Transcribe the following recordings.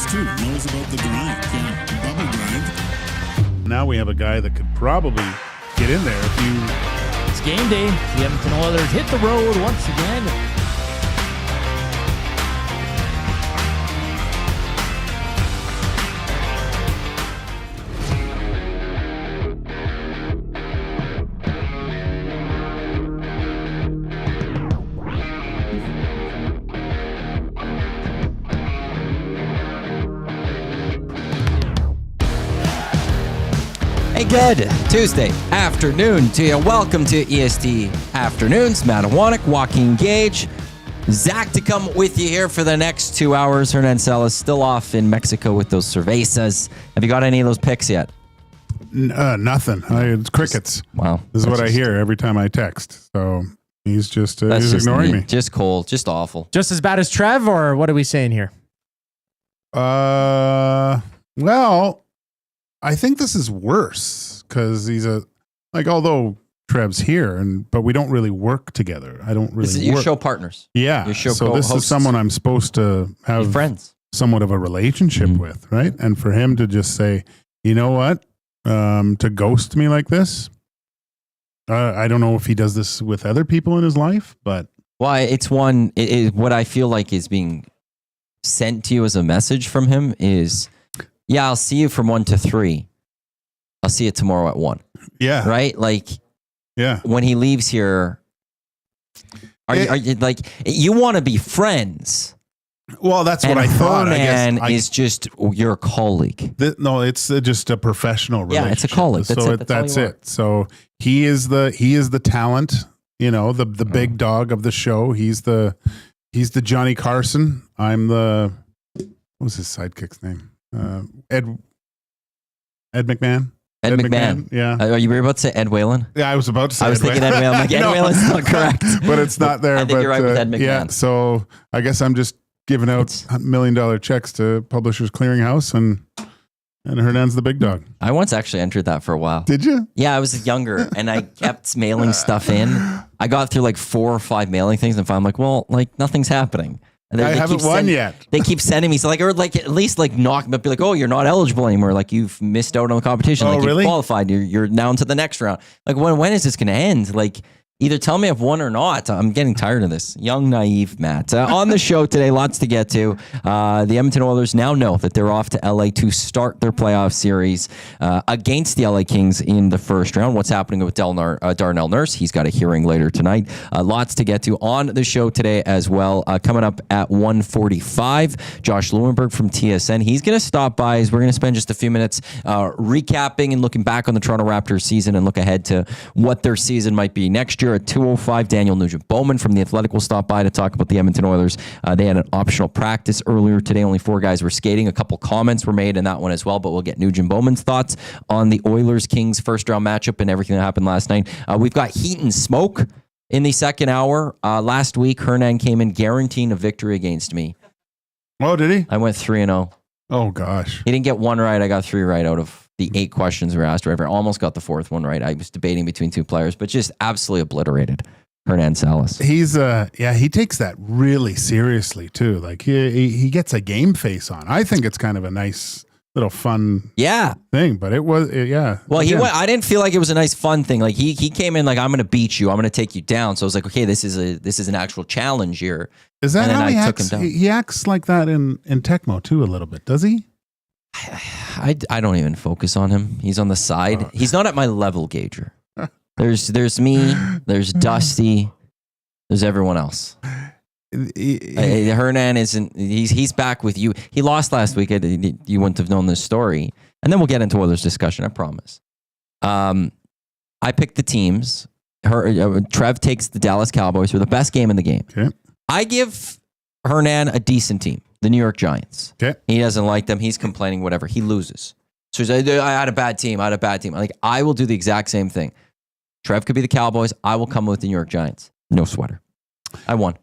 Sports too. Knows about the grind. Yeah, the bubble grind. Now we have a guy that could probably get in there if you... It's game day. The Edmonton Oilers hit the road once again. Good Tuesday afternoon to you. Welcome to EST Afternoons. Matthew and Joaquin Gage. Zach to come with you here for the next 2 hours. Hernan is still off in Mexico with those cervezas. Have you got any of those picks yet? Nothing. It's crickets. Wow. This is what I hear every time I text. So he's just he's ignoring me. Just cold. Just awful. Just as bad as Trev, or what are we saying here? Well, I think this is worse because he's although Trev's here, but we don't really work together. I don't really. This is your show partners. Yeah. Your show so co-hosts. This is someone I'm supposed to have friends, somewhat of a relationship with, right? And for him to just say, you know what, to ghost me like this, I don't know if he does this with other people in his life, but it's one. What I feel like is being sent to you as a message from him is. Yeah, I'll see you from 1 to 3. I'll see you tomorrow at 1. Yeah. Right? Like, yeah. When he leaves here, are you like, you want to be friends? Well, that's what I thought. Hernan is just your colleague. No, it's just a professional relationship. Yeah, it's a colleague. That's it. So he is the talent, the big dog of the show. He's the Johnny Carson. I'm what was his sidekick's name? Ed McMahon. Ed McMahon. Yeah. Are you about to say Ed Whalen? Yeah, I was about to say I was thinking Ed Whalen. I'm like, Ed Whalen's not correct. But it's not there. I think you're right with Ed McMahon. Yeah, so I guess I'm just giving out $1 million checks to Publishers Clearinghouse and Hernan's the big dog. I once actually entered that for a while. Did you? Yeah, I was younger and I kept mailing stuff in. I got through like 4 or 5 mailing things and found nothing's happening. And I haven't won yet. They keep sending me, at least knock, but be like, oh, you're not eligible anymore. Like you've missed out on the competition. Oh, like really? You've qualified. You're down to the next round. Like when is this going to end? Like either tell me I've won or not. I'm getting tired of this. Young, naive Matt. On the show today, lots to get to. The Edmonton Oilers now know that they're off to LA to start their playoff series against the LA Kings in the first round. What's happening with Darnell Nurse? He's got a hearing later tonight. Lots to get to on the show today as well. Coming up at 1:45, Josh Lewenberg from TSN. He's going to stop by as we're going to spend just a few minutes recapping and looking back on the Toronto Raptors season and look ahead to what their season might be next year. At 2:05, Daniel Nugent-Bowman from The Athletic will stop by to talk about the Edmonton Oilers. They had an optional practice earlier today. Only 4 guys were skating. A couple comments were made in that one as well, but we'll get Nugent-Bowman's thoughts on the Oilers-Kings first-round matchup and everything that happened last night. We've got heat and smoke in the second hour. Last week, Hernan came in guaranteeing a victory against me. Oh, did he? I went 3-0. Oh, gosh. He didn't get 1 right. I got 3 right out of the 8 questions were asked. I almost got the 4th one right. I was debating between 2 players, but just absolutely obliterated Hernan Salas. He's he takes that really seriously too. Like he gets a game face on. I think it's kind of a nice little fun thing, but it was Well, I didn't feel like it was a nice fun thing. Like he came in like, I'm going to beat you. I'm going to take you down. So I was like, okay, this is an actual challenge here. Is that how he acts? Took him down. He acts like that in Tecmo too a little bit. Does he? I don't even focus on him. He's on the side. He's not at my level, Gager. There's me. There's Dusty. There's everyone else. Hernan isn't. He's back with you. He lost last week. You wouldn't have known this story. And then we'll get into Oilers discussion. I promise. I picked the teams. Trev takes the Dallas Cowboys for the best game in the game. Okay. I give Hernan a decent team. The New York Giants. Okay. He doesn't like them. He's complaining, whatever. He loses. So he's like, I had a bad team. Like, I will do the exact same thing. Trev could be the Cowboys. I will come with the New York Giants. No sweater. I won.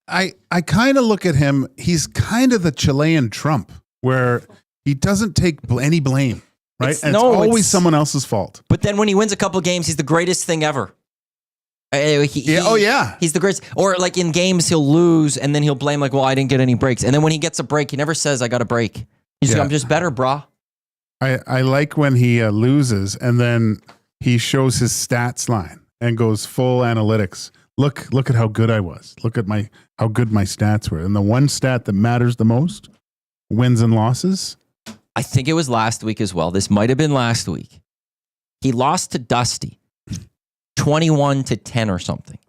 I kind of look at him. He's kind of the Chilean Trump, where he doesn't take any blame, right? It's always someone else's fault. But then when he wins a couple of games, he's the greatest thing ever. He's the greatest. Or like in games, he'll lose and then he'll blame like, well, I didn't get any breaks. And then when he gets a break, he never says, I got a break. He's like, I'm just better, brah. I like when he loses and then he shows his stats line and goes full analytics. Look at how good I was. Look at how good my stats were. And the one stat that matters the most, wins and losses. I think it was last week as well. This might have been last week. He lost to Dusty 21-10 or something.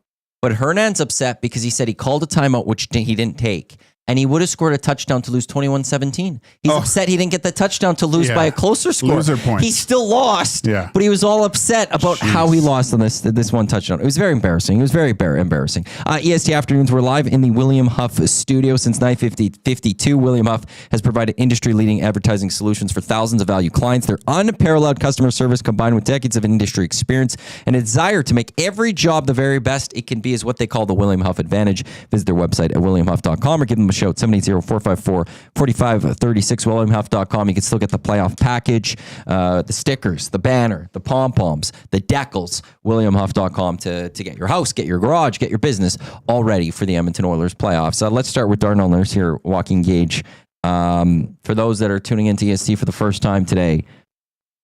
But Hernan's upset because he said he called a timeout, which he didn't take. And he would have scored a touchdown to lose 21-17. He's upset he didn't get the touchdown to lose by a closer score. Loser points. He still lost, but he was all upset about how he lost on this one touchdown. It was very embarrassing. It was very embarrassing. EST Afternoons, we're live in the William Huff studio since 1952. William Huff has provided industry-leading advertising solutions for thousands of value clients. Their unparalleled customer service combined with decades of industry experience and a desire to make every job the very best it can be is what they call the William Huff Advantage. Visit their website at williamhuff.com or give them a shout, 780-454-4536, williamhuff.com. You can still get the playoff package, the stickers, the banner, the pom-poms, the decals, williamhuff.com to get your house, get your garage, get your business all ready for the Edmonton Oilers playoffs. Let's start with Darnell Nurse here, Joaquin Gage. For those that are tuning into EST for the first time today,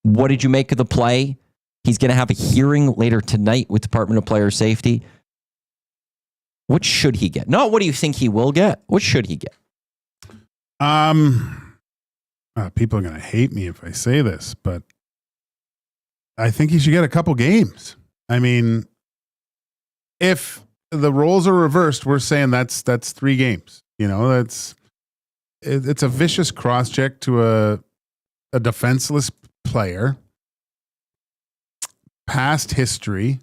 what did you make of the play? He's going to have a hearing later tonight with Department of Player Safety. What should he get? Not what do you think he will get. What should he get? People are going to hate me if I say this, but I think he should get a couple games. I mean, if the roles are reversed, we're saying that's 3 games. You know, it's a vicious cross-check to a defenseless player. Past history.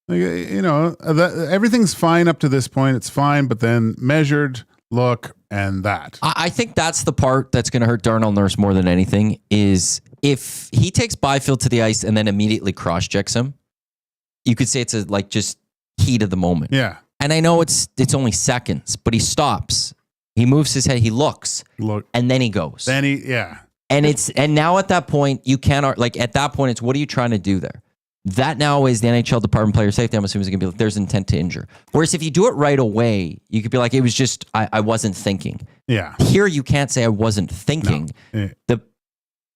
You know, everything's fine up to this point. It's fine, but then measured, look, and that. I think that's the part that's going to hurt Darnell Nurse more than anything is if he takes Byfield to the ice and then immediately cross-checks him, you could say it's just heat of the moment. Yeah. And I know it's only seconds, but he stops. He moves his head. He looks. And then he goes. And now at that point, you cannot, at that point, it's what are you trying to do there? That now is the NHL Department of Player Safety. I'm assuming it's going to be like, there's intent to injure. Whereas if you do it right away, you could be like, it was just, I wasn't thinking. Yeah. Here you can't say I wasn't thinking. No. The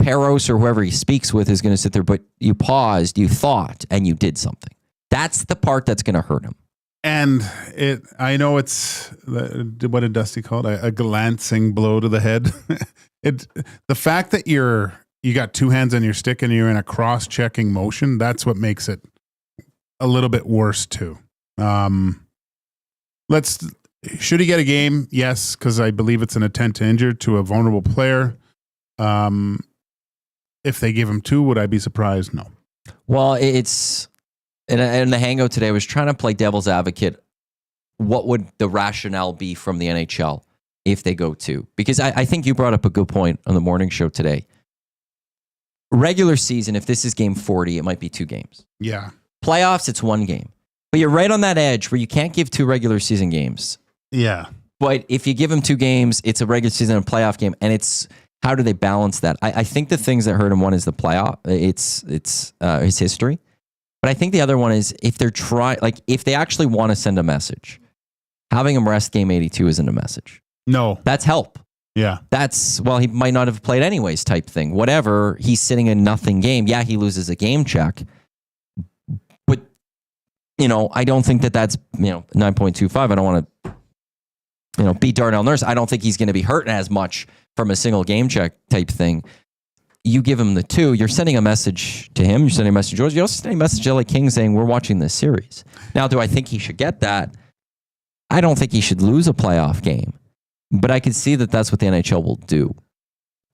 Peros or whoever he speaks with is going to sit there, but you paused, you thought, and you did something. That's the part that's going to hurt him. And I know it's, what did Dusty call it? A glancing blow to the head. The fact that you got 2 hands on your stick and you're in a cross-checking motion, that's what makes it a little bit worse too. Should he get a game? Yes, because I believe it's an intent to injure to a vulnerable player. If they give him 2, would I be surprised? No. Well, it's, and the hangout today was trying to play devil's advocate. What would the rationale be from the NHL if they go 2? Because I think you brought up a good point on the morning show today. Regular season, if this is game 40, it might be 2 games. Yeah. Playoffs, it's 1 game. But you're right on that edge where you can't give 2 regular season games. Yeah. But if you give him 2 games, it's a regular season and a playoff game. And it's, how do they balance that? I think the things that hurt him, one is the playoff. It's his history. But I think the other one is if they're if they actually want to send a message, having him rest game 82 isn't a message. No. That's help. Yeah. That's, well, he might not have played anyways type thing. Whatever, he's sitting in nothing game. Yeah, he loses a game check. But, I don't think that's, 9.25. I don't want to, beat Darnell Nurse. I don't think he's going to be hurting as much from a single game check type thing. You give him the 2, you're sending a message to him. You're sending a message to George. You're also sending a message to LA King saying, we're watching this series. Now, do I think he should get that? I don't think he should lose a playoff game. But I can see that that's what the NHL will do.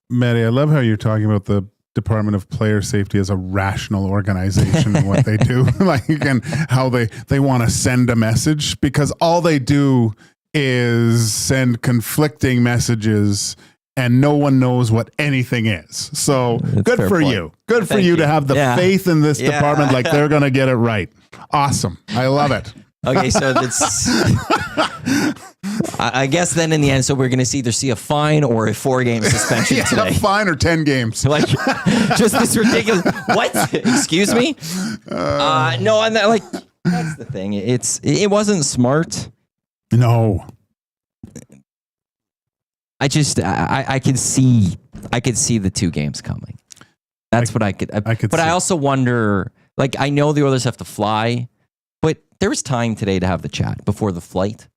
Matty, I love how you're talking about the Department of Player Safety as a rational organization and what they do, and how they want to send a message, because all they do is send conflicting messages and no one knows what anything is. So good for you. Good for you to have the faith in this department, like they're going to get it right. Awesome. I love it. Okay, so that's, I guess then in the end, so we're going to either see a fine or a 4-game suspension today. A fine or 10 games. Just this ridiculous, what? Excuse me? No, I'm not, That's the thing. It wasn't smart. No. I could see the 2 games coming. That's what I could. But see. I also wonder. Like, I know the Oilers have to fly, but there was time today to have the chat before the flight.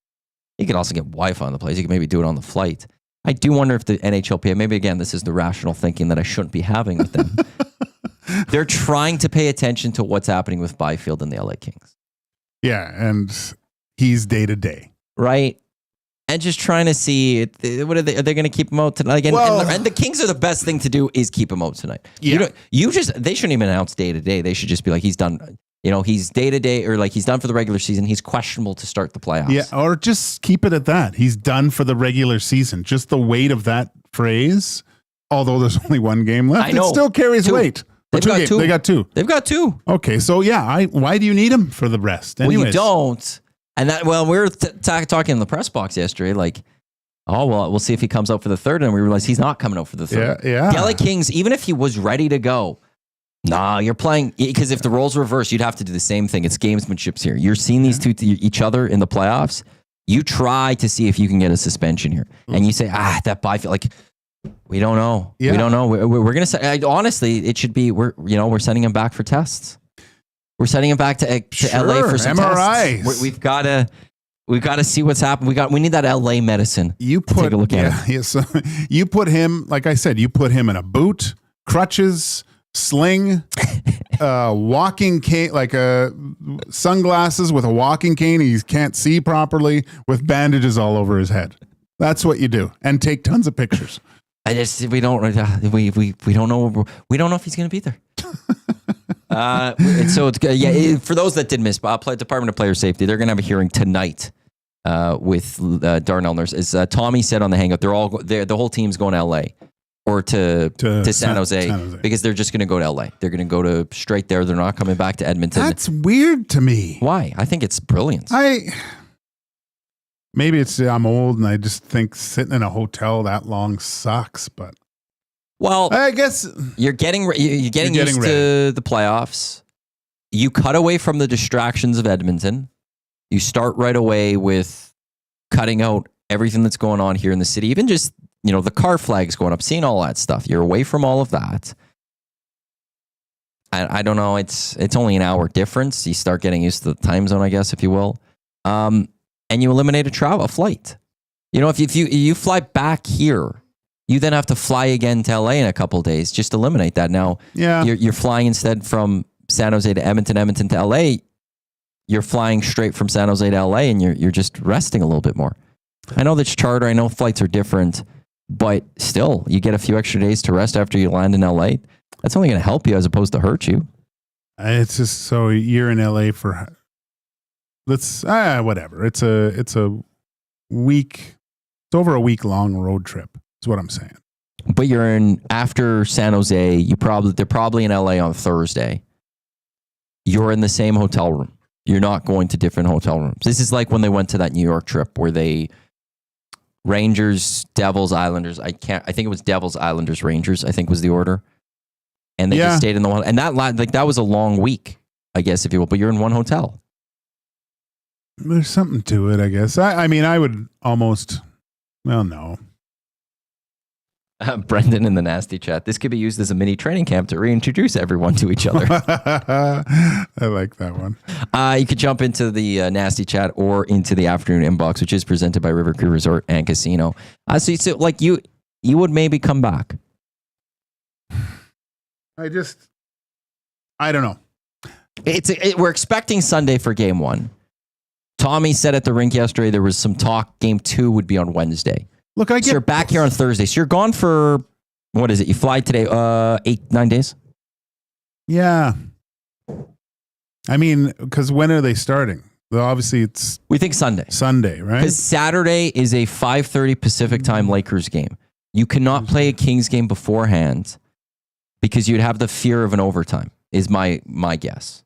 You could also get Wi-Fi on the place. You could maybe do it on the flight. I do wonder if the NHLPA, maybe again, this is the rational thinking that I shouldn't be having with them. They're trying to pay attention to what's happening with Byfield and the LA Kings. Yeah, and he's day to day. Right? And just trying to see, what are they going to keep him out tonight? And the Kings are the best thing to do is keep him out tonight. Yeah. They shouldn't even announce day to day. They should just be like, he's done. He's day to day, or like he's done for the regular season. He's questionable to start the playoffs. Yeah, or just keep it at that. He's done for the regular season. Just the weight of that phrase, although there's only 1 game left, I know. it still carries 2. weight. They've got 2. They got 2. They've got 2. Okay, so yeah, why do you need him for the rest? Anyways. Well, you don't. And that, we were talking in the press box yesterday, like, oh, well, we'll see if he comes out for the 3rd. And we realized he's not coming out for the 3rd. Yeah. The LA Kings, even if he was ready to go, you're playing, because if the roles reverse, you'd have to do the same thing. It's gamesmanship here. You're seeing these two to each other in the playoffs. You try to see if you can get a suspension here. And you say, that Byfield, like, we don't know. Yeah. We don't know. We're going to say, honestly, it should be, we're sending him back for tests. We're sending him back to LA for some MRIs. tests. We've got to see what's happened. We need that LA medicine. You put, take a look at it. Yeah, so you put him, like I said, you put him in a boot, crutches, sling, walking cane, like sunglasses with a walking cane. He can't see properly with bandages all over his head. That's what you do, and take tons of pictures. We don't know. We don't know if he's going to be there. So for those that did miss, Department of Player Safety, they're going to have a hearing tonight with Darnell Nurse. As Tommy said on the hangout, the whole team's going to LA or to San Jose because they're just going to go to LA. They're going to go to straight there. They're not coming back to Edmonton. That's weird to me. Why? I think it's brilliant. Maybe I'm old and I just think sitting in a hotel that long sucks, but. Well, I guess you're getting used to the playoffs. You cut away from the distractions of Edmonton. You start right away with cutting out everything that's going on here in the city. Even just, the car flags going up, seeing all that stuff. You're away from all of that. I don't know. It's only an hour difference. You start getting used to the time zone, I guess, if you will. And you eliminate a flight. If you fly back here, you then have to fly again to LA in a couple of days. Just eliminate that. Now, you're flying instead from San Jose to Edmonton to LA. You're flying straight from San Jose to LA, and you're just resting a little bit more. I know that's charter. I know flights are different, but still, you get a few extra days to rest after you land in LA. That's only going to help you as opposed to hurt you. It's just so you're in LA for whatever. It's a week. It's over a week long road trip. Is what I'm saying. But you're in after San Jose. They're probably in LA on Thursday. You're in the same hotel room. You're not going to different hotel rooms. This is like when they went to that New York trip where Rangers, Devils, Islanders. I think it was Devils, Islanders, Rangers. I think was the order, and they just stayed in the one. And that was a long week, I guess, if you will. But you're in one hotel. There's something to it, I guess. I mean, I would almost. Well, no. Brendan in the nasty chat. This could be used as a mini training camp to reintroduce everyone to each other. I like that one. You could jump into the nasty chat or into the afternoon inbox, which is presented by River Cree Resort and Casino. So like you would maybe come back. I don't know. We're expecting Sunday for game 1. Tommy said at the rink yesterday there was some talk. Game 2 would be on Wednesday. Look, So you're back here on Thursday. So you're gone for, what is it? You fly today, 8-9 days? Yeah. I mean, because when are they starting? Well, obviously, we think Sunday. Sunday, right? Because Saturday is a 5:30 Pacific time Lakers game. You cannot play a Kings game beforehand because you'd have the fear of an overtime, is my guess.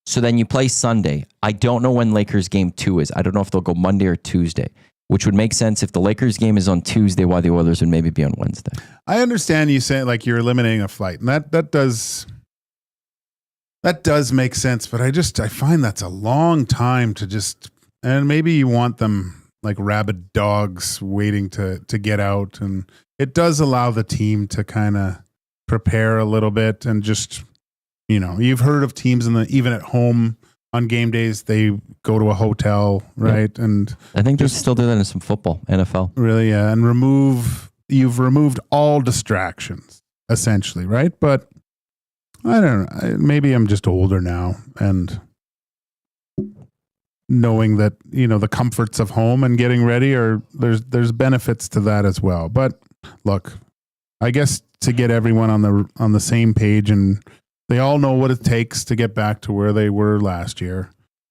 So then you play Sunday. I don't know when Lakers game 2 is. I don't know if they'll go Monday or Tuesday. Which would make sense if the Lakers game is on Tuesday, while the Oilers would maybe be on Wednesday. I understand you saying like you're eliminating a flight, and that does. That does make sense, but I find that's a long time to just, and maybe you want them like rabid dogs waiting to get out, and it does allow the team to kind of prepare a little bit and just, you've heard of teams even at home on game days, they go to a hotel, right? Yeah. And I think they still do that in some football, NFL. Really, yeah, and you've removed all distractions essentially, right? But I don't know. Maybe I'm just older now, and knowing that the comforts of home and getting ready there's benefits to that as well. But look, I guess to get everyone on the same page, and they all know what it takes to get back to where they were last year,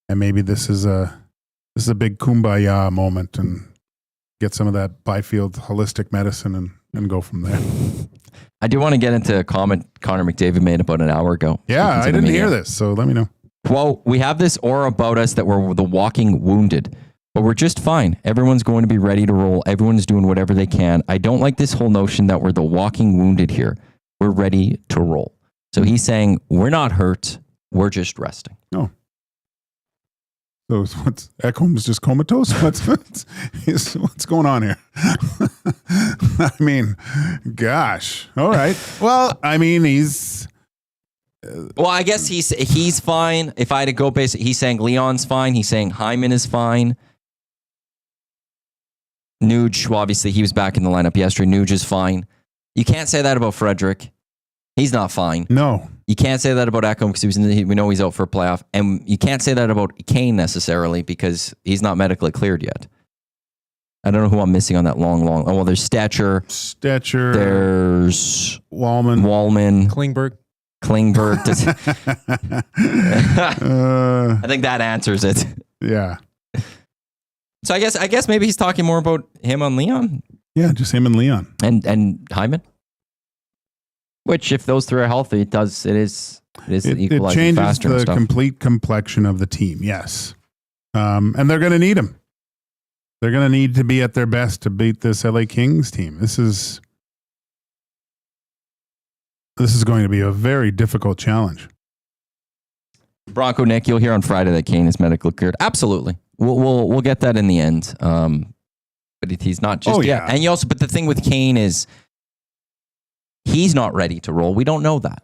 and maybe this is a big kumbaya moment, and get some of that Byfield holistic medicine and go from there. I do want to get into a comment Connor McDavid made about an hour ago. Yeah, I didn't hear this, so let me know. Quote, we have this aura about us that we're the walking wounded, but we're just fine. Everyone's going to be ready to roll. Everyone's doing whatever they can. I don't like this whole notion that we're the walking wounded here. We're ready to roll. So he's saying we're not hurt. We're just resting. Oh. So what's Ekholm's just comatose? What's going on here? I mean, gosh. All right. Well, I mean, he's... Well, I guess he's fine. If I had to go basic, he's saying Leon's fine. He's saying Hyman is fine. Nuge, well, obviously, he was back in the lineup yesterday. Nuge is fine. You can't say that about Frederick. He's not fine. No. You can't say that about Ekholm because we know he's out for a playoff. And you can't say that about Kane necessarily because he's not medically cleared yet. I don't know who I'm missing on that long. Oh, well, there's Stetcher. There's Wallman. Klingberg. I think that answers it. Yeah. So I guess maybe he's talking more about him on Leon. Yeah, just him and Leon. And Hyman. Which, if those three are healthy, it is equalizing changes faster. The complete complexion of the team. Yes, and they're going to need him. They're going to need to be at their best to beat this LA Kings team. This is going to be a very difficult challenge. Bronco Nick, you'll hear on Friday that Kane is medically cleared. Absolutely, we'll get that in the end. But he's not just yet. And you also, but the thing with Kane is he's not ready to roll. We don't know that.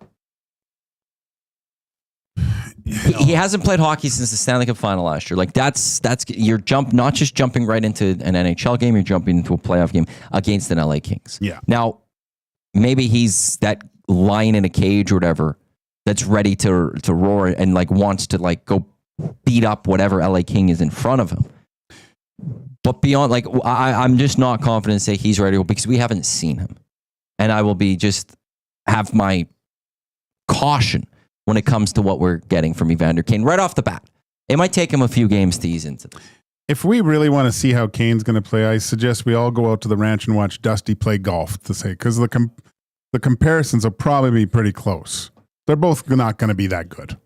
He hasn't played hockey since the Stanley Cup final last year. Like that's you're not just jumping right into an NHL game. You're jumping into a playoff game against an LA Kings. Yeah. Now, maybe he's that lion in a cage or whatever that's ready to roar and like wants to like go beat up whatever LA King is in front of him. But beyond, like I'm just not confident to say he's ready because we haven't seen him, and I will be just have my caution when it comes to what we're getting from Evander Kane right off the bat. It might take him a few games to ease into this. If we really want to see how Kane's going to play, I suggest we all go out to the ranch and watch Dusty play golf, to say, because the comparisons will probably be pretty close. They're both not going to be that good.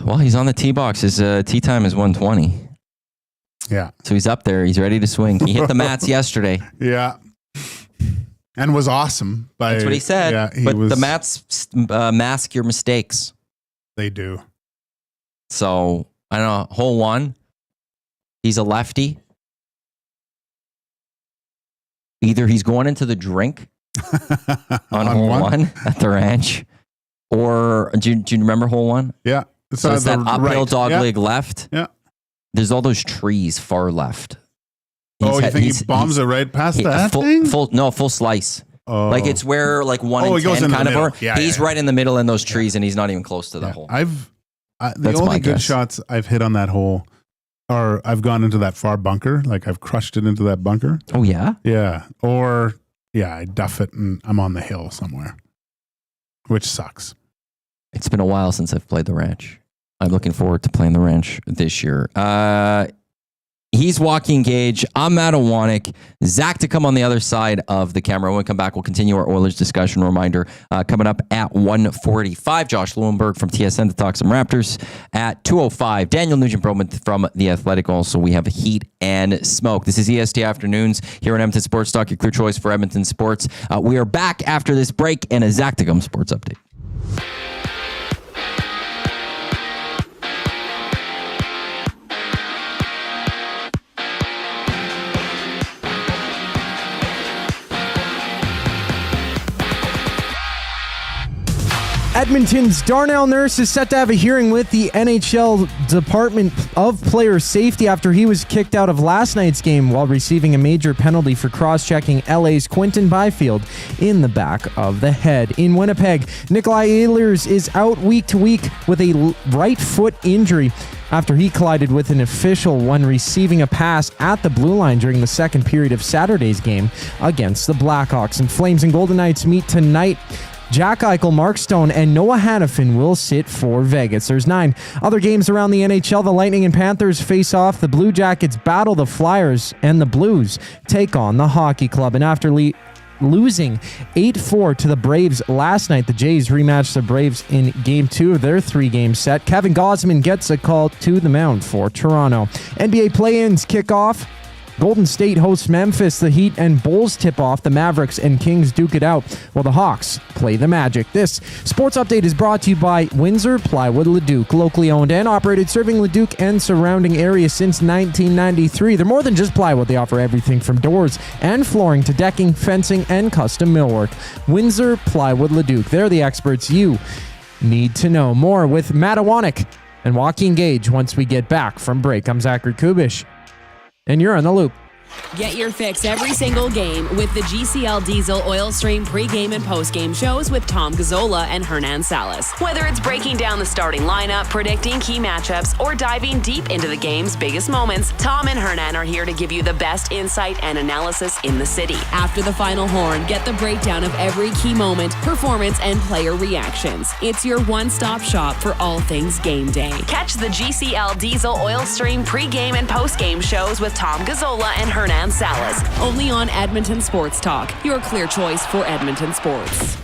Well, he's on the tee box. His tee time is 120. Yeah. So he's up there. He's ready to swing. He hit the mats yesterday. Yeah. And was awesome. That's what he said. Yeah, the mats mask your mistakes. They do. So, I don't know, hole one, he's a lefty. Either he's going into the drink on hole one at the ranch, or do you remember hole one? Yeah. So it's that uphill dogleg left. Yeah. There's all those trees far left. You think he bombs it right past that thing? Full slice. Oh. Like it's where like 1 in 10 kind of. He's right in the middle in those trees, and he's not even close to the hole. The only good shots I've hit on that hole are I've gone into that far bunker, like I've crushed it into that bunker. Oh yeah, yeah. Or I duff it and I'm on the hill somewhere, which sucks. It's been a while since I've played the ranch. I'm looking forward to playing the ranch this year. He's Joaquin Gage. I'm Matt Iwanyk. Zach to come on the other side of the camera. When we come back, we'll continue our Oilers discussion. Reminder, coming up at 1:45, Josh Lewenberg from TSN to talk some Raptors. At 2:05, Daniel Nugent-Bowman from The Athletic. Also, we have Heat and Smoke. This is EST Afternoons here on Edmonton Sports Talk, your clear choice for Edmonton sports. We are back after this break and a Zach to come sports update. Edmonton's Darnell Nurse is set to have a hearing with the NHL Department of Player Safety after he was kicked out of last night's game while receiving a major penalty for cross-checking LA's Quinton Byfield in the back of the head. In Winnipeg, Nikolai Ehlers is out week to week with a right foot injury after he collided with an official when receiving a pass at the blue line during the second period of Saturday's game against the Blackhawks. And Flames and Golden Knights meet tonight. Jack Eichel, Mark Stone, and Noah Hannafin will sit for Vegas. There's 9 other games around the NHL. The Lightning and Panthers face off. The Blue Jackets battle the Flyers, and the Blues take on the Hockey Club. And after losing 8-4 to the Braves last night, the Jays rematched the Braves in Game 2 of their 3-game set. Kevin Gausman gets a call to the mound for Toronto. NBA play-ins kick off. Golden State hosts Memphis. The Heat and Bulls tip off. The Mavericks and Kings duke it out, while the Hawks play the Magic. This sports update is brought to you by Windsor Plywood Leduc, locally owned and operated, serving Leduc and surrounding areas since 1993. They're more than just plywood. They offer everything from doors and flooring to decking, fencing, and custom millwork. Windsor Plywood Leduc. They're the experts you need to know. More with Matt Iwanyk and Joaquin Gage once we get back from break. I'm Zach Koob Kubusch, and you're on the loop. Get your fix every single game with the GCL Diesel Oil Stream pregame and postgame shows with Tom Gazzola and Hernan Salas. Whether it's breaking down the starting lineup, predicting key matchups, or diving deep into the game's biggest moments, Tom and Hernan are here to give you the best insight and analysis in the city. After the final horn, get the breakdown of every key moment, performance, and player reactions. It's your one-stop shop for all things game day. Catch the GCL Diesel Oil Stream pregame and postgame shows with Tom Gazzola and Hernan Salas, only on Edmonton Sports Talk, your clear choice for Edmonton sports.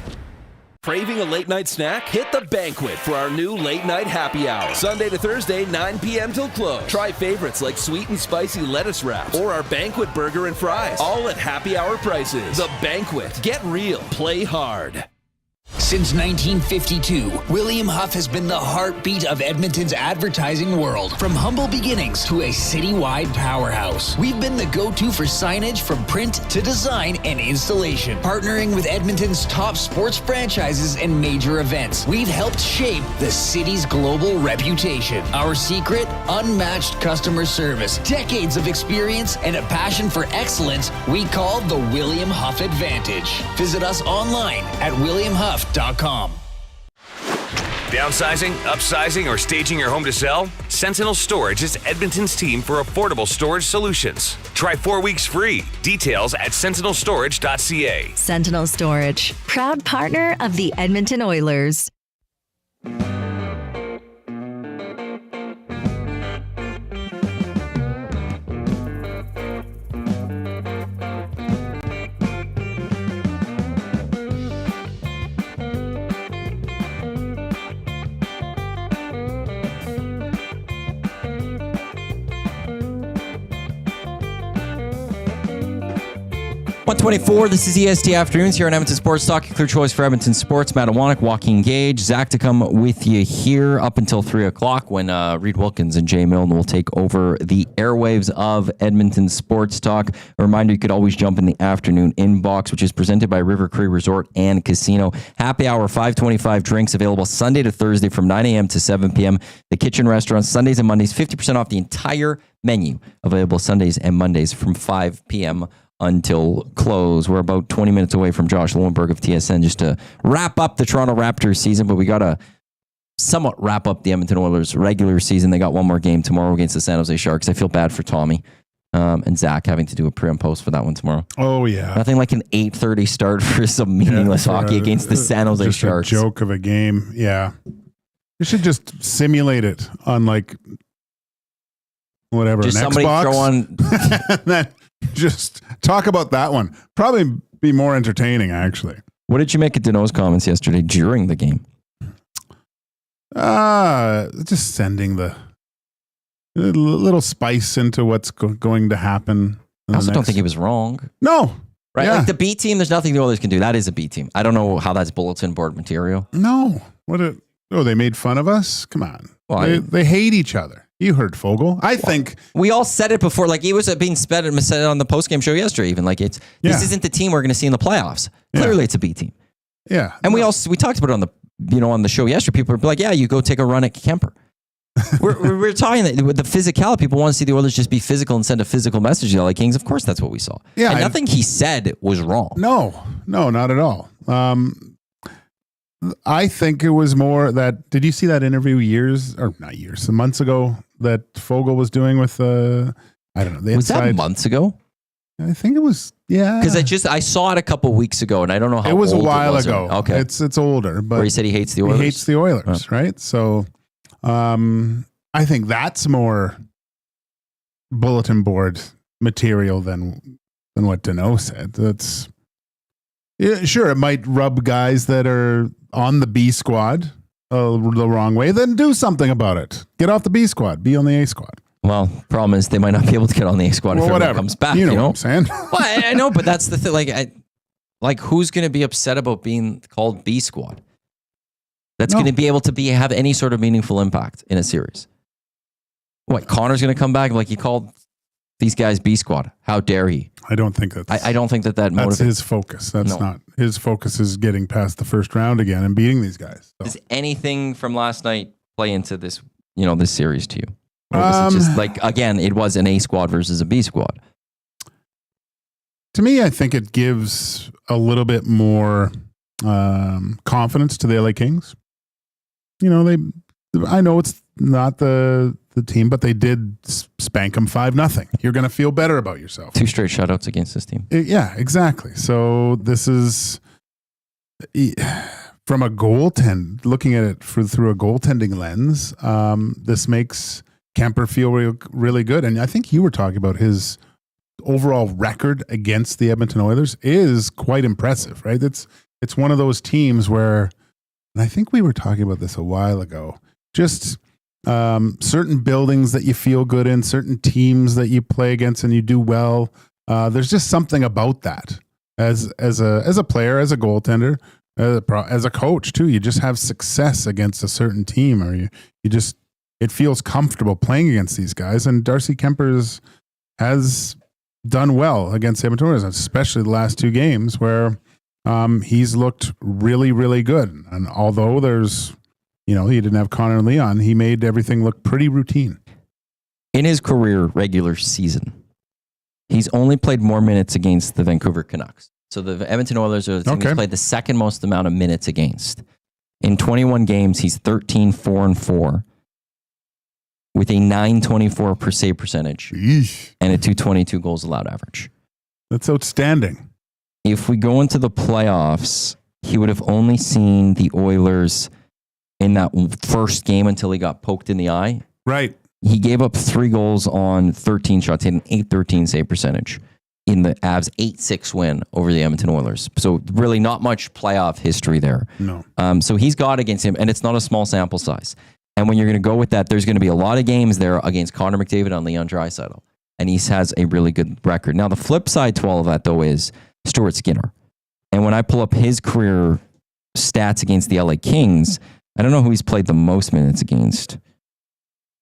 Craving a late night snack? Hit the Banquet for our new late night happy hour. Sunday to Thursday, 9 p.m. till close. Try favorites like sweet and spicy lettuce wraps or our Banquet burger and fries, all at happy hour prices. The Banquet. Get real. Play hard. Since 1952, William Huff has been the heartbeat of Edmonton's advertising world. From humble beginnings to a citywide powerhouse, we've been the go-to for signage from print to design and installation. Partnering with Edmonton's top sports franchises and major events, we've helped shape the city's global reputation. Our secret? Unmatched customer service, decades of experience, and a passion for excellence we call the William Huff Advantage. Visit us online at williamhuff.com. Downsizing, upsizing, or staging your home to sell? Sentinel Storage is Edmonton's team for affordable storage solutions. Try 4 weeks free. Details at sentinelstorage.ca. Sentinel Storage, proud partner of the Edmonton Oilers. .124, this is EST Afternoons here on Edmonton Sports Talk. Clear choice for Edmonton Sports. Matt Iwanyk, Joaquin Gage. Zach to come with you here up until 3 o'clock when Reed Wilkins and Jay Milne will take over the airwaves of Edmonton Sports Talk. A reminder, you could always jump in the afternoon inbox, which is presented by River Cree Resort and Casino. Happy hour, 525 drinks available Sunday to Thursday from 9 a.m. to 7 p.m. The Kitchen Restaurant, Sundays and Mondays, 50% off the entire menu. Available Sundays and Mondays from 5 p.m. until close. We're about 20 minutes away from Josh Lewenberg of TSN just to wrap up the Toronto Raptors season, but we got to somewhat wrap up the Edmonton Oilers regular season. They got one more game tomorrow against the San Jose Sharks. I feel bad for Tommy and Zach having to do a pre and post for that one tomorrow. Oh, yeah. Nothing like an 8:30 start for some meaningless hockey against the San Jose Sharks. A joke of a game. Yeah. You should just simulate it on like whatever, just an somebody Xbox. throw on... Just talk about that one. Probably be more entertaining, actually. What did you make of Dano's comments yesterday during the game? Just sending the little spice into what's going to happen. I also don't think he was wrong. No. Right? Yeah. Like the B team, there's nothing the Oilers can do. That is a B team. I don't know how that's bulletin board material. No. They made fun of us? Come on. Well, they hate each other. You heard Fogel. I think we all said it before. Like he was being said on the postgame show yesterday. Even like this isn't the team we're going to see in the playoffs. Clearly, it's a B team. Yeah, and we talked about it on the on the show yesterday, people were like, yeah, you go take a run at Kemper. we're talking that with the physicality. People want to see the Oilers just be physical and send a physical message to the LA Kings. Of course, that's what we saw. Yeah, and nothing he said was wrong. No, not at all. I think it was more that. Did you see that interview months ago that Fogle was doing with I don't know. The was inside, that months ago? I think it was. Yeah, because I saw it a couple weeks ago, and I don't know how it was old a while it was. ago. Okay, it's older, but where he said he hates the Oilers. He hates the Oilers, right? So, I think that's more bulletin board material than what Danault said. That's sure. It might rub guys that are on the B squad the wrong way. Then do something about it. Get off the B squad. Be on the A squad. Well, problem is they might not be able to get on the A squad if everyone comes back. You know what I'm saying? Well, I know, but that's the thing. Like who's going to be upset about being called B squad? That's going to be able to have any sort of meaningful impact in a series. What, Connor's going to come back like he called these guys B squad? How dare he? I don't think that's. I don't think that motivates. That's his focus. That's not his focus. Is getting past the first round again and beating these guys. So. Does anything from last night play into this? This series to you? Or was it just again? It was an A squad versus a B squad. To me, I think it gives a little bit more confidence to the LA Kings. I know it's not the team, but they did spank them 5-0. You're going to feel better about yourself. 2 straight shutouts against this team. Yeah, exactly. So this is from a goaltend, looking at it through a goaltending lens. This makes Kemper feel really good. And I think you were talking about his overall record against the Edmonton Oilers is quite impressive, right? It's one of those teams where, and I think we were talking about this a while ago, just certain buildings that you feel good in, certain teams that you play against and you do well. There's just something about that as a player, as a goaltender, as a coach too. You just have success against a certain team, or you just, it feels comfortable playing against these guys. And Darcy Kemper has done well against the Edmonton Oilers, especially the last 2 games where he's looked really, really good. And although there's, he didn't have Connor and Leon, he made everything look pretty routine. In his career regular season, he's only played more minutes against the Vancouver Canucks. So the Edmonton Oilers are the team he's played the second most amount of minutes against. In 21 games, he's 13-4-4 with a .924 per save percentage. Yeesh. And a .222 goals allowed average. That's outstanding. If we go into the playoffs, he would have only seen the Oilers in that first game until he got poked in the eye. Right. He gave up 3 goals on 13 shots, had an .813 save percentage in the Avs 8-6 win over the Edmonton Oilers. So really not much playoff history there. No. So he's got against him, and it's not a small sample size. And when you're going to go with that, there's going to be a lot of games there against Connor McDavid on Leon Draisaitl. And he has a really good record. Now, the flip side to all of that, though, is Stuart Skinner. And when I pull up his career stats against the LA Kings, I don't know who he's played the most minutes against.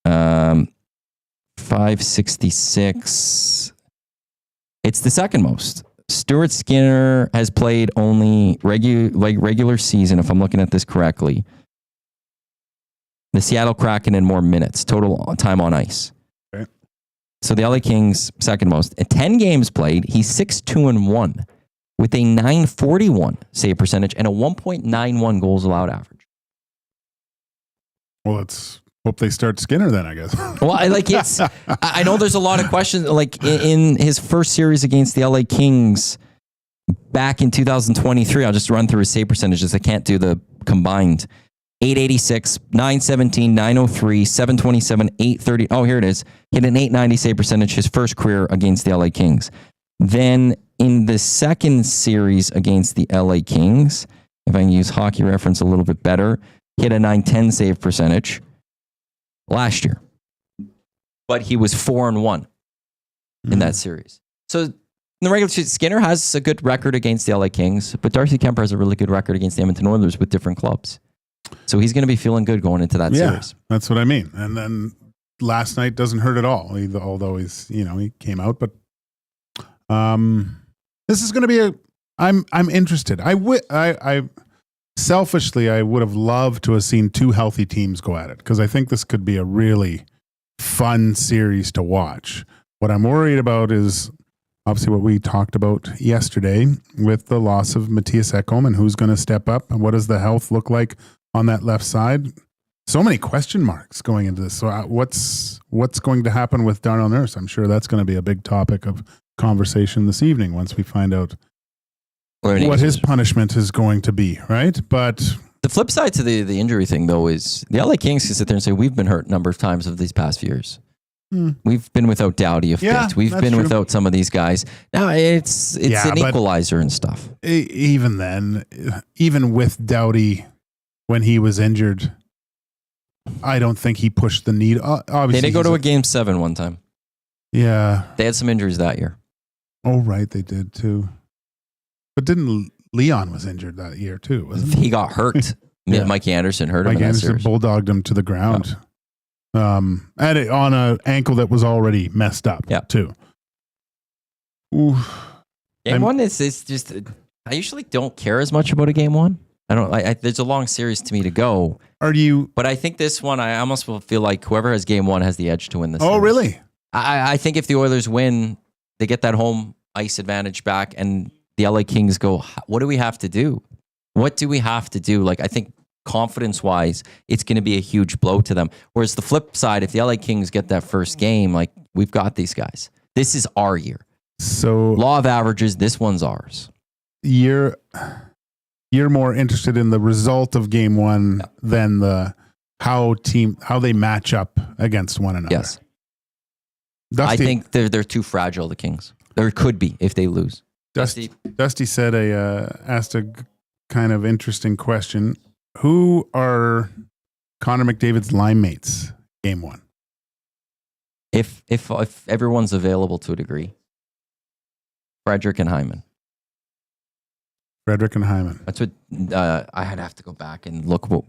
566. It's the second most. Stuart Skinner has played only regular season, if I'm looking at this correctly. The Seattle Kraken in more minutes, total time on ice. Okay. So the LA Kings, second most. At 10 games played, he's 6-2-1 with a .941 save percentage and a 1.91 goals allowed average. Well, let's hope they start Skinner then, I guess. Well, I know there's a lot of questions. Like in his first series against the LA Kings back in 2023, I'll just run through his save percentages. I can't do the combined. 886, 917, 903, 727, 830. Oh, here it is. Hit an .890 save percentage his first career against the LA Kings. Then in the second series against the LA Kings, if I can use Hockey Reference a little bit better, hit a .910 save percentage last year. But he was 4-1 in that series. So in the regular season, Skinner has a good record against the LA Kings, but Darcy Kemper has a really good record against the Edmonton Oilers with different clubs. So he's going to be feeling good going into that series. That's what I mean. And then last night doesn't hurt at all, although he came out. But this is going to be I'm interested. selfishly, I would have loved to have seen two healthy teams go at it because I think this could be a really fun series to watch. What I'm worried about is obviously what we talked about yesterday with the loss of Matthias Ekholm and who's going to step up and what does the health look like on that left side. So many question marks going into this. So what's going to happen with Darnell Nurse? I'm sure that's going to be a big topic of conversation this evening once we find out what his punishment is going to be, right? But the flip side to the injury thing, though, is the LA Kings can sit there and say, we've been hurt a number of times of these past few years. We've been without Doughty a bit. We've been without some of these guys. Now, it's an equalizer and stuff. Even then, even with Doughty when he was injured, I don't think he pushed the need. Obviously, they did go to a Game 7 one time. Yeah. They had some injuries that year. Oh, right. They did, too. But didn't Leon was injured that year, too, wasn't he? He got hurt. Mikey Anderson hurt him. Mikey Anderson bulldogged him to the ground. On an ankle that was already messed up, too. Ooh. Game 1 is just... I usually don't care as much about a Game 1. There's a long series to me to go. But I think this one, I almost will feel like whoever has Game 1 has the edge to win this. Oh, series. Really? I think if the Oilers win, they get that home ice advantage back, and the LA Kings go, what do we have to do? What do we have to do? Like, I think confidence-wise, it's going to be a huge blow to them. Whereas the flip side, if the LA Kings get that first game, like, we've got these guys. This is our year. So law of averages, this one's ours. You're more interested in the result of Game 1 than how they match up against one another. Yes. Dusty, I think they're too fragile, the Kings. There could be if they lose. Dusty said asked a kind of interesting question. Who are Connor McDavid's line mates Game 1? If everyone's available to a degree, Frederick and Hyman. Frederick and Hyman. That's what I have to go back and look what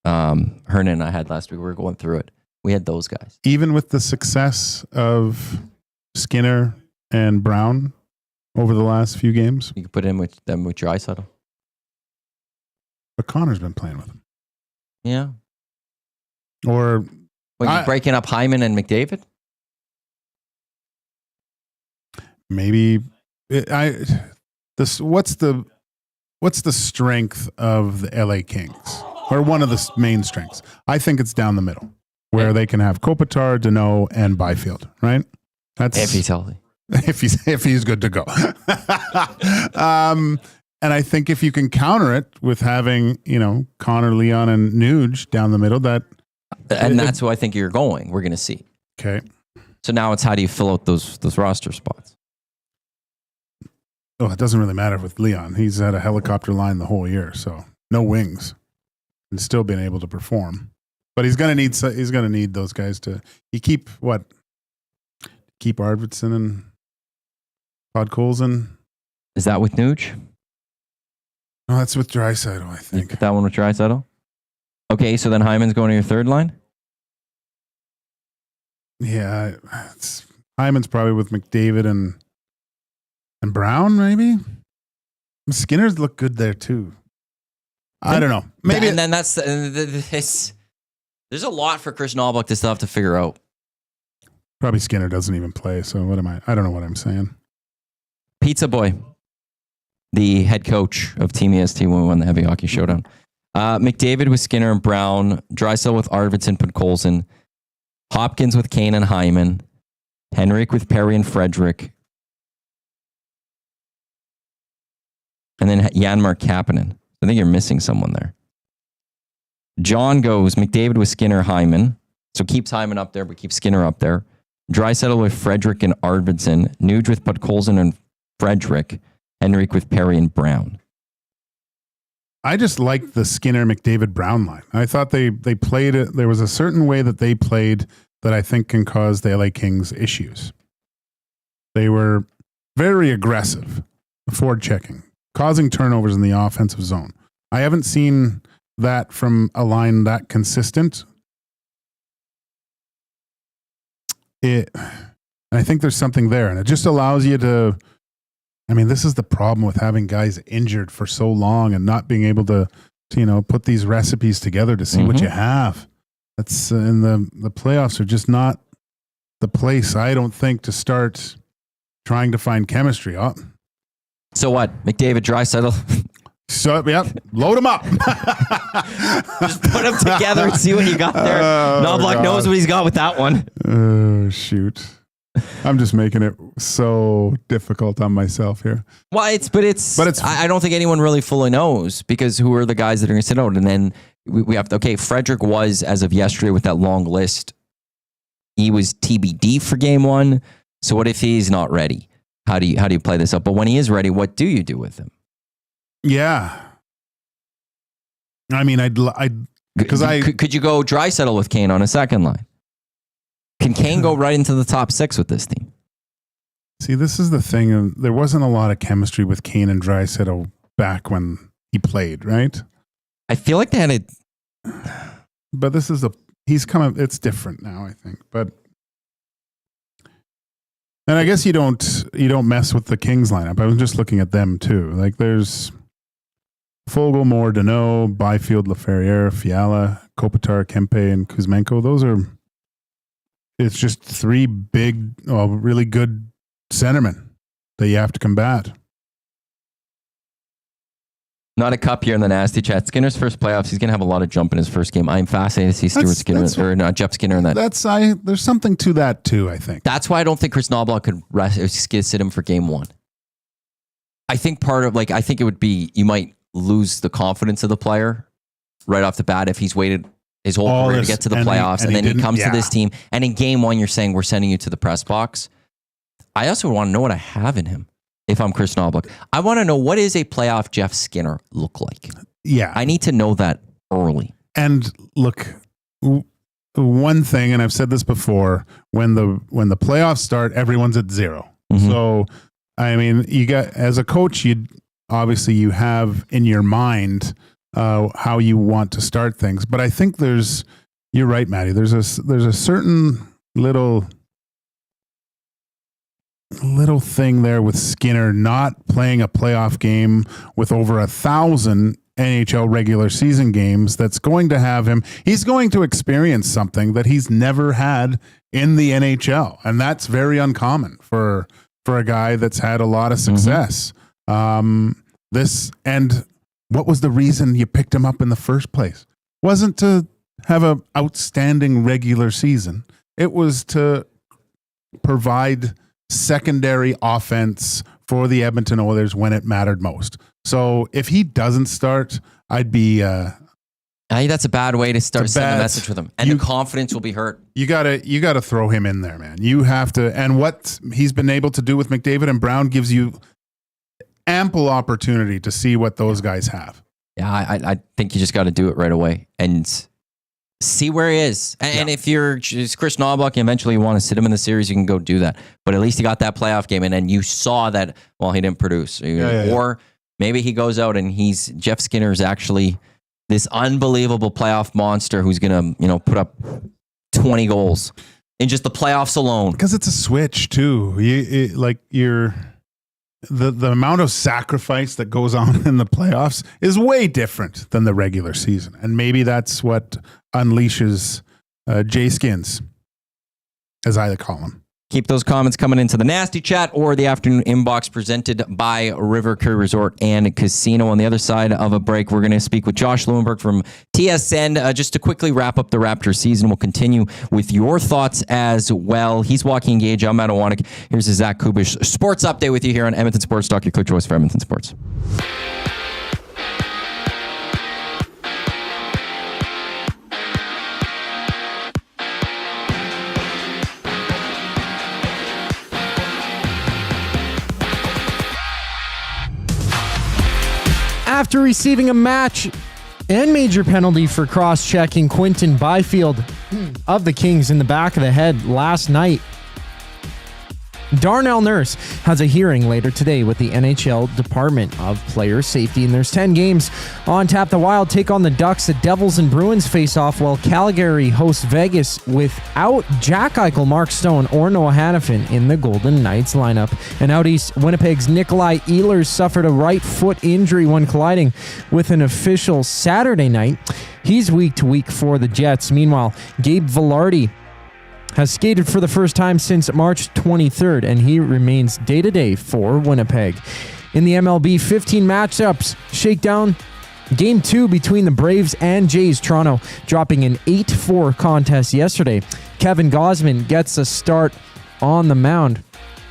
Hernan and I had last week. We were going through it. We had those guys. Even with the success of Skinner and Brown over the last few games, you could put in with them with Draisaitl. But Connor's been playing with them. Yeah. Or you breaking up Hyman and McDavid? Maybe what's the strength of the LA Kings? Or one of the main strengths? I think it's down the middle, where they can have Kopitar, Deneau, and Byfield, right? That's if he's healthy. If he's good to go. And I think if you can counter it with having, Connor, Leon, and Nuge down the middle, that's who I think you're going. We're going to see. Okay. So now it's how do you fill out those roster spots? Oh, it doesn't really matter with Leon. He's had a helicopter line the whole year, so no wings, and still been able to perform. But he's going to need those guys to. Keep Arvidsson and Podkolzin. Is that with Nuge? No, that's with Draisaitl, I think. You put that one with Draisaitl? Okay, so then Hyman's going to your third line? Yeah, Hyman's probably with McDavid and Brown, maybe? Skinner's look good there, too. I don't know. Maybe. And then there's a lot for Chris Nalbuck to still have to figure out. Probably Skinner doesn't even play, so what am I? I don't know what I'm saying. Pizza Boy, the head coach of Team EST when we won the Heavy Hockey Showdown. McDavid with Skinner and Brown, Draisaitl with Arvidsson, Podkolzin, Hopkins with Kane and Hyman, Henrik with Perry and Frederick, and then Janmark Kapanen. I think you're missing someone there. John goes McDavid with Skinner, Hyman. So keeps Hyman up there, but keeps Skinner up there. Draisaitl with Frederick and Arvidsson. Nuge with Podkolzin and Frederick. Henrik with Perry and Brown. I just liked the Skinner McDavid Brown line. I thought they played it. There was a certain way that they played that I think can cause the LA Kings issues. They were very aggressive, forward checking, causing turnovers in the offensive zone. I haven't seen that from a line that consistent. I think there's something there, and it just allows you to. I mean, this is the problem with having guys injured for so long and not being able to put these recipes together to see what you have. That's and the playoffs are just not the place, I don't think, to start trying to find chemistry. So what? McDavid, Draisaitl. So load them up. Just put them together and see what you got there. Knobloch knows what he's got with that one. Oh, shoot. I'm just making it so difficult on myself here. Well, I don't think anyone really fully knows, because who are the guys that are going to sit out? And then we have to, Frederick was, as of yesterday with that long list, he was TBD for game 1. So what if he's not ready? How do you play this up? But when he is ready, what do you do with him? Yeah. I mean, could you go Draisaitl with Kane on a second line? Can Kane go right into the top 6 with this team? See, this is the thing. There wasn't a lot of chemistry with Kane and Draisaitl back when he played, right? I feel like they had it. But it's different now, I think. But and I guess you don't mess with the Kings lineup. I was just looking at them too. Like there's Fogle, Moore, Deneau, Byfield, Laferriere, Fiala, Kopitar, Kempe, and Kuzmenko. It's just 3 big, really good centermen that you have to combat. Not a cup here in the nasty chat. Skinner's first playoffs, he's going to have a lot of jump in his first game. I'm fascinated to see Jeff Skinner in that. There's something to that too, I think. That's why I don't think Chris Knobloch could sit him for game 1. I think I think it would be, you might lose the confidence of the player right off the bat if he's waited his whole career to get to the playoffs, and then he comes to this team, and in game 1 you're saying we're sending you to the press box. I also want to know what I have in him if I'm Chris Knobloch. I want to know, what is a playoff Jeff Skinner look like? Yeah. I need to know that early. And look, one thing, and I've said this before, when the playoffs start, everyone's at 0. Mm-hmm. So, I mean, as a coach, you have in your mind how you want to start things. But I think you're right, Maddie. There's a certain little thing there with Skinner not playing a playoff game with over 1,000 NHL regular season games. That's going to have him. He's going to experience something that he's never had in the NHL, and that's very uncommon for a guy that's had a lot of success. Mm-hmm. What was the reason you picked him up in the first place? Wasn't to have an outstanding regular season. It was to provide secondary offense for the Edmonton Oilers when it mattered most. So if he doesn't start, I'd be... I think that's a bad way to send a message with him. And the confidence will be hurt. You gotta throw him in there, man. You have to... And what he's been able to do with McDavid and Brown gives you ample opportunity to see what those guys have. Yeah, I think you just got to do it right away and see where he is. And if you're just Chris Knobloch and eventually you want to sit him in the series, you can go do that. But at least he got that playoff game, and then you saw that, he didn't produce. Or maybe he goes out and Jeff Skinner is actually this unbelievable playoff monster who's going to, put up 20 goals in just the playoffs alone. Because it's a switch too. The amount of sacrifice that goes on in the playoffs is way different than the regular season. And maybe that's what unleashes Jay Skins, as I call him. Keep those comments coming into the nasty chat or the afternoon inbox, presented by River Cree Resort and Casino. On the other side of a break, we're going to speak with Josh Lewenberg from TSN just to quickly wrap up the Raptors season. We'll continue with your thoughts as well. He's Joaquin Gage. I'm Matt Iwanyk. Here's a Zach Koob sports update with you here on Edmonton Sports Talk, your quick choice for Edmonton Sports. After receiving a match and major penalty for cross-checking Quinton Byfield of the Kings in the back of the head last night, Darnell Nurse has a hearing later today with the NHL Department of Player Safety, and there's 10 games on tap. The Wild take on the Ducks. The Devils and Bruins face off, while Calgary hosts Vegas without Jack Eichel, Mark Stone, or Noah Hannafin in the Golden Knights lineup. And out east, Winnipeg's Nikolai Ehlers suffered a right foot injury when colliding with an official Saturday night. He's week to week for the Jets. Meanwhile, Gabe Vilardi has skated for the first time since March 23rd, and he remains day-to-day for Winnipeg. In the MLB, 15 matchups shakedown. Game 2 between the Braves and Jays, Toronto dropping an 8-4 contest yesterday. Kevin Gausman gets a start on the mound.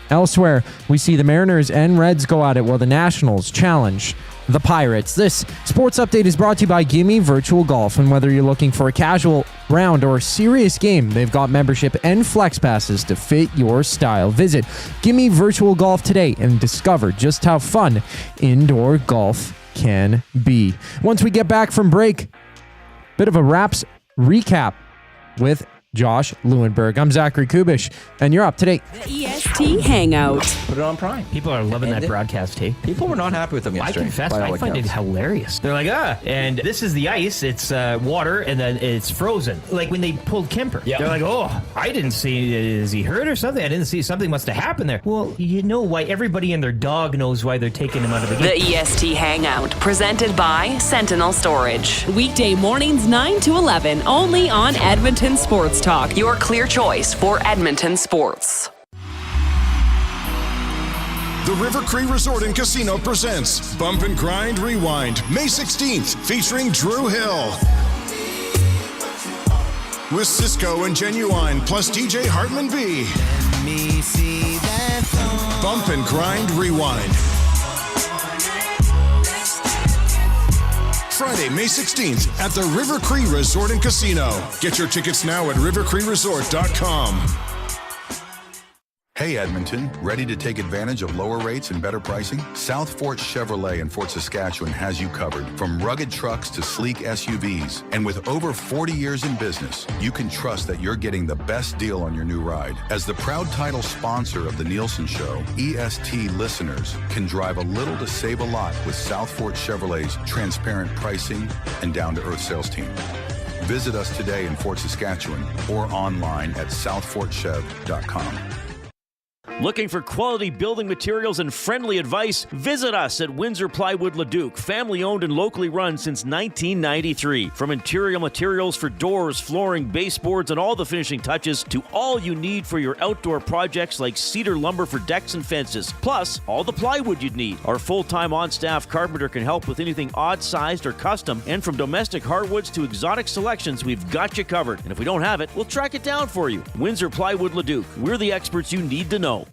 Elsewhere, we see the Mariners and Reds go at it while the Nationals challenge the Pirates. This sports update is brought to you by Gimme Virtual Golf, and whether you're looking for a casual round or a serious game, they've got membership and flex passes to fit your style. Visit Gimme Virtual Golf today and discover just how fun indoor golf can be. Once we get back from break, bit of a Raps recap with Josh Lewenberg. I'm Zach Koob Kubusch, and you're up to date. The EST Hangout. Put it on Prime. People are loving that broadcast, hey? People were not happy with them I yesterday. confess, I find it hilarious. They're like, and this is the ice, it's water, and then it's frozen. Like when they pulled Kemper. Yep. They're like, I didn't see, is he hurt or something? I didn't see, something must have happened there. Well, you know why everybody and their dog knows why they're taking him out of the game. The EST Hangout, presented by Sentinel Storage. Weekday mornings 9 to 11, only on Edmonton Sports Talk, your clear choice for Edmonton sports. The River Cree Resort and Casino presents Bump and Grind Rewind, May 16th, featuring Drew Hill. With Cisco and Genuine, plus DJ Hartman B. Bump and Grind Rewind. Friday, May 16th at the River Cree Resort and Casino. Get your tickets now at rivercreeresort.com. Hey Edmonton, ready to take advantage of lower rates and better pricing? South Fort Chevrolet in Fort Saskatchewan has you covered. From rugged trucks to sleek SUVs. And with over 40 years in business, you can trust that you're getting the best deal on your new ride. As the proud title sponsor of the Nielsen Show, EST listeners can drive a little to save a lot with South Fort Chevrolet's transparent pricing and down-to-earth sales team. Visit us today in Fort Saskatchewan or online at southfortchev.com. Looking for quality building materials and friendly advice? Visit us at Windsor Plywood Leduc, family owned and locally run since 1993. From interior materials for doors, flooring, baseboards, and all the finishing touches to all you need for your outdoor projects like cedar lumber for decks and fences, plus all the plywood you'd need. Our full-time on-staff carpenter can help with anything odd-sized or custom, and from domestic hardwoods to exotic selections, we've got you covered. And if we don't have it, we'll track it down for you. Windsor Plywood Leduc. We're the experts you need to know.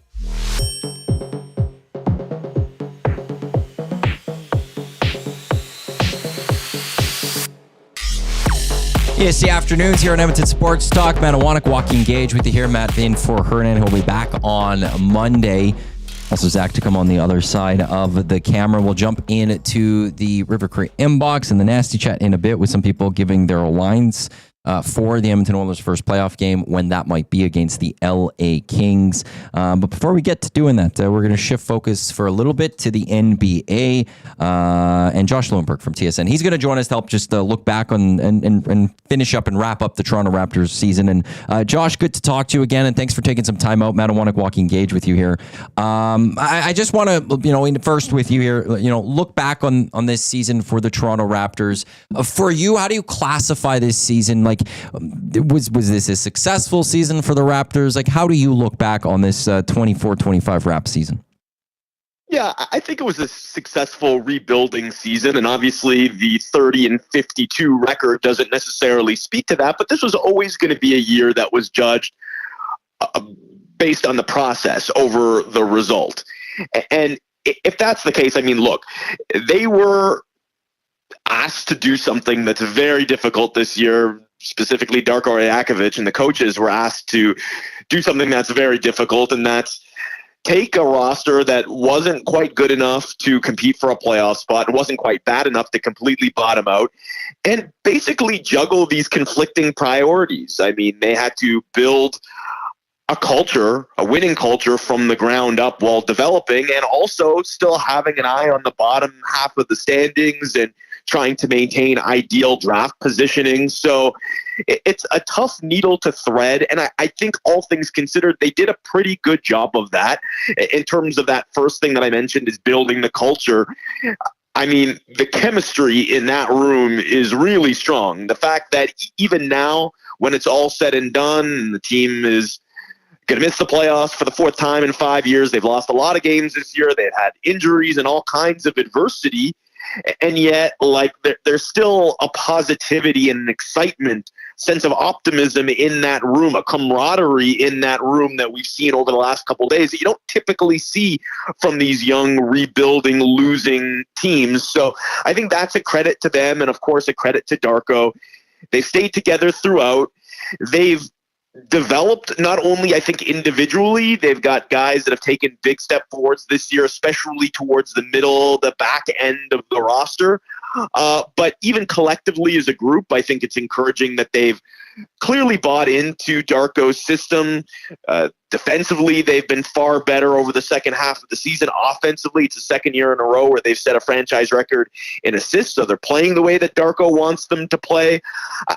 EST afternoons here on Edmonton Sports Talk. Iwanyk and Joaquin Gage with you here. Matt in for Hernan, who'll be back on Monday. Also, Zach to come on the other side of the camera. We'll jump into the River Cree inbox and the nasty chat in a bit with some people giving their lines for the Edmonton Oilers' first playoff game, when that might be against the LA Kings. But before we get to doing that, we're going to shift focus for a little bit to the NBA and Josh Lewenberg from TSN. He's going to join us to help just look back on and finish up and wrap up the Toronto Raptors season. And Josh, good to talk to you again, and thanks for taking some time out. Matt, I want to Joaquin Gage with you here. I just want to, first with you here, look back on this season for the Toronto Raptors. For you, how do you classify this season? Like, was this a successful season for the Raptors? Like, how do you look back on this 24-25 Rap season? Yeah, I think it was a successful rebuilding season, and obviously the 30-52 record doesn't necessarily speak to that, but this was always going to be a year that was judged based on the process over the result. And if that's the case, I mean, look, they were asked to do something that's very difficult this year. Specifically, Darko Rajakovic and the coaches were asked to do something that's very difficult, and that's take a roster that wasn't quite good enough to compete for a playoff spot, and wasn't quite bad enough to completely bottom out, and basically juggle these conflicting priorities. I mean, they had to build a culture, a winning culture from the ground up while developing, and also still having an eye on the bottom half of the standings and trying to maintain ideal draft positioning. So it's a tough needle to thread. And I think all things considered, they did a pretty good job of that. In terms of that first thing that I mentioned is building the culture. I mean, the chemistry in that room is really strong. The fact that even now, when it's all said and done, the team is going to miss the playoffs for the fourth time in 5 years. They've lost a lot of games this year. They've had injuries and all kinds of adversity. And yet, like, there's still a positivity and an excitement, sense of optimism in that room, a camaraderie in that room that we've seen over the last couple of days that you don't typically see from these young, rebuilding, losing teams. So I think that's a credit to them, and of course a credit to Darko. They've stayed together throughout. They've developed not only, I think, individually. They've got guys that have taken big step forwards this year, especially towards the middle, the back end of the roster. But even collectively as a group, I think it's encouraging that they've clearly bought into Darko's system. Defensively, they've been far better over the second half of the season. Offensively, it's the second year in a row where they've set a franchise record in assists, so they're playing the way that Darko wants them to play.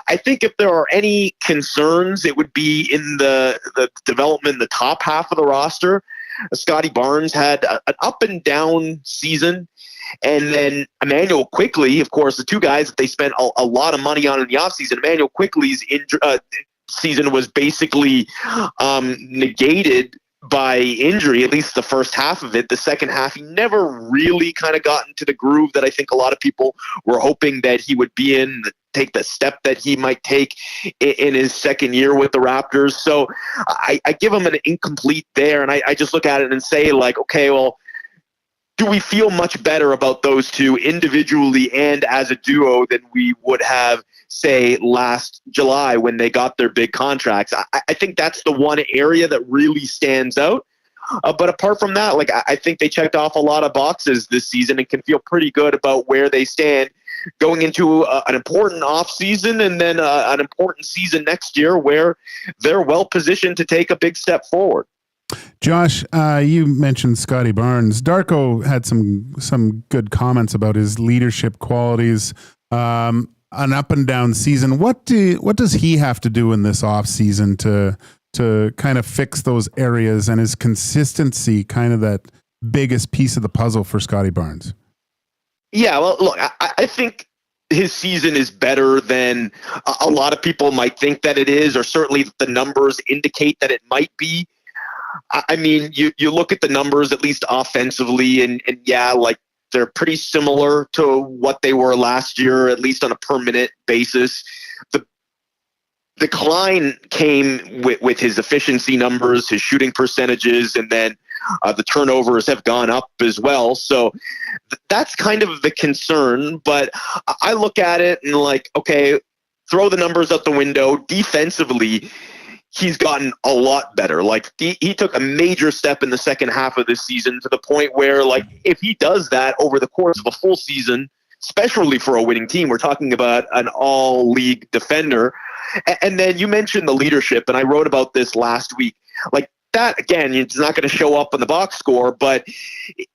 I think if there are any concerns, it would be in the development in the top half of the roster. Scotty Barnes had an up and down season. And then Emmanuel Quickley, of course, the two guys that they spent a lot of money on in the offseason. Emmanuel Quickley's season was basically negated by injury, at least the first half of it. The second half, he never really kind of got into the groove that I think a lot of people were hoping that he would be in, take the step that he might take in his second year with the Raptors. So I give him an incomplete there, and I just look at it and say, like, okay, well, do we feel much better about those two individually and as a duo than we would have, say, last July when they got their big contracts? I think that's the one area that really stands out. But apart from that, like, I think they checked off a lot of boxes this season and can feel pretty good about where they stand going into an important offseason and then an important season next year where they're well positioned to take a big step forward. Josh, you mentioned Scotty Barnes. Darko had some good comments about his leadership qualities. An up and down season. What does he have to do in this off season to kind of fix those areas, and his consistency kind of that biggest piece of the puzzle for Scotty Barnes? Yeah, well, look, I think his season is better than a lot of people might think that it is, or certainly the numbers indicate that it might be. I mean, you look at the numbers, at least offensively, and yeah, like, they're pretty similar to what they were last year, at least on a per minute basis. The decline came with his efficiency numbers, his shooting percentages, and then the turnovers have gone up as well. So that's kind of the concern. But I look at it and, like, okay, throw the numbers out the window. Defensively, he's gotten a lot better. Like, he took a major step in the second half of this season to the point where, like, if he does that over the course of a full season, especially for a winning team, we're talking about an all-league defender. And then you mentioned the leadership, and I wrote about this last week. Like, that, again, it's not going to show up on the box score, but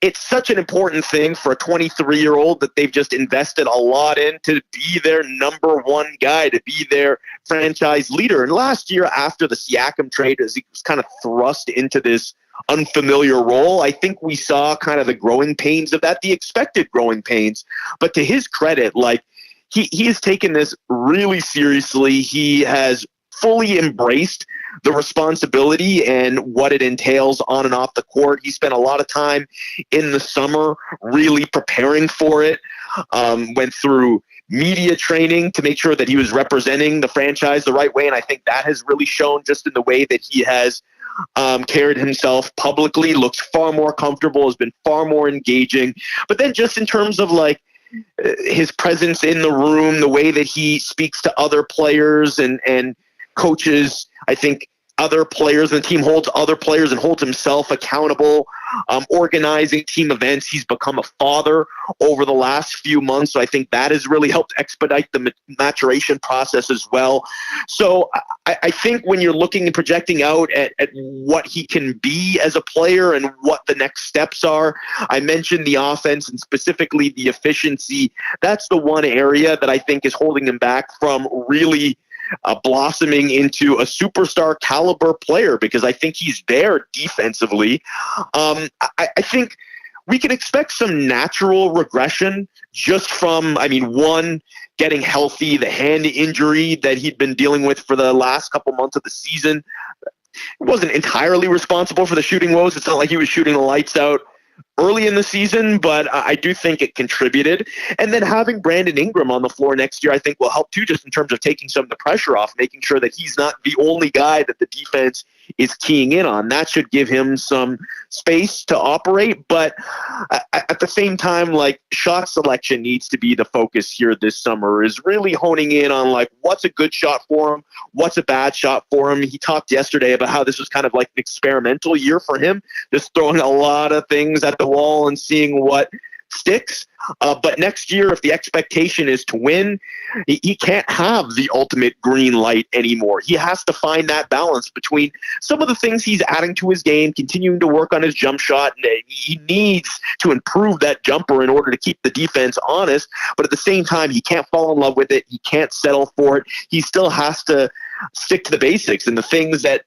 it's such an important thing for a 23-year-old that they've just invested a lot in to be their number one guy, to be their franchise leader. And last year, after the Siakam trade, as he was kind of thrust into this unfamiliar role, I think we saw kind of the growing pains of that, the expected growing pains. But to his credit, like, he has taken this really seriously. He has fully embraced the responsibility and what it entails on and off the court. He spent a lot of time in the summer really preparing for it, went through media training to make sure that he was representing the franchise the right way. And I think that has really shown just in the way that he has carried himself publicly, looks far more comfortable, has been far more engaging. But then just in terms of, like, his presence in the room, the way that he speaks to other players and coaches, I think, other players, and the team holds other players and holds himself accountable organizing team events. He's become a father over the last few months, so I think that has really helped expedite the maturation process as well. So I think when you're looking and projecting out at what he can be as a player and what the next steps are, I mentioned the offense and specifically the efficiency. That's the one area that I think is holding him back from really blossoming into a superstar caliber player, because I think he's there defensively. I think we can expect some natural regression just from, one, getting healthy, the hand injury that he'd been dealing with for the last couple months of the season. Wasn't entirely responsible for the shooting woes. It's not like he was shooting the lights out early in the season, but I do think it contributed. And then having Brandon Ingram on the floor next year, I think will help too, just in terms of taking some of the pressure off, making sure that he's not the only guy that the defense is keying in on. That should give him some space to operate. But at the same time, like, shot selection needs to be the focus here this summer, is really honing in on like what's a good shot for him, what's a bad shot for him. He talked yesterday about how this was kind of like an experimental year for him, just throwing a lot of things at the wall and seeing what sticks. But next year, if the expectation is to win, he can't have the ultimate green light anymore. He has to find that balance between some of the things he's adding to his game, continuing to work on his jump shot, and he needs to improve that jumper in order to keep the defense honest. But at the same time, he can't fall in love with it. He can't settle for it. He still has to stick to the basics and the things that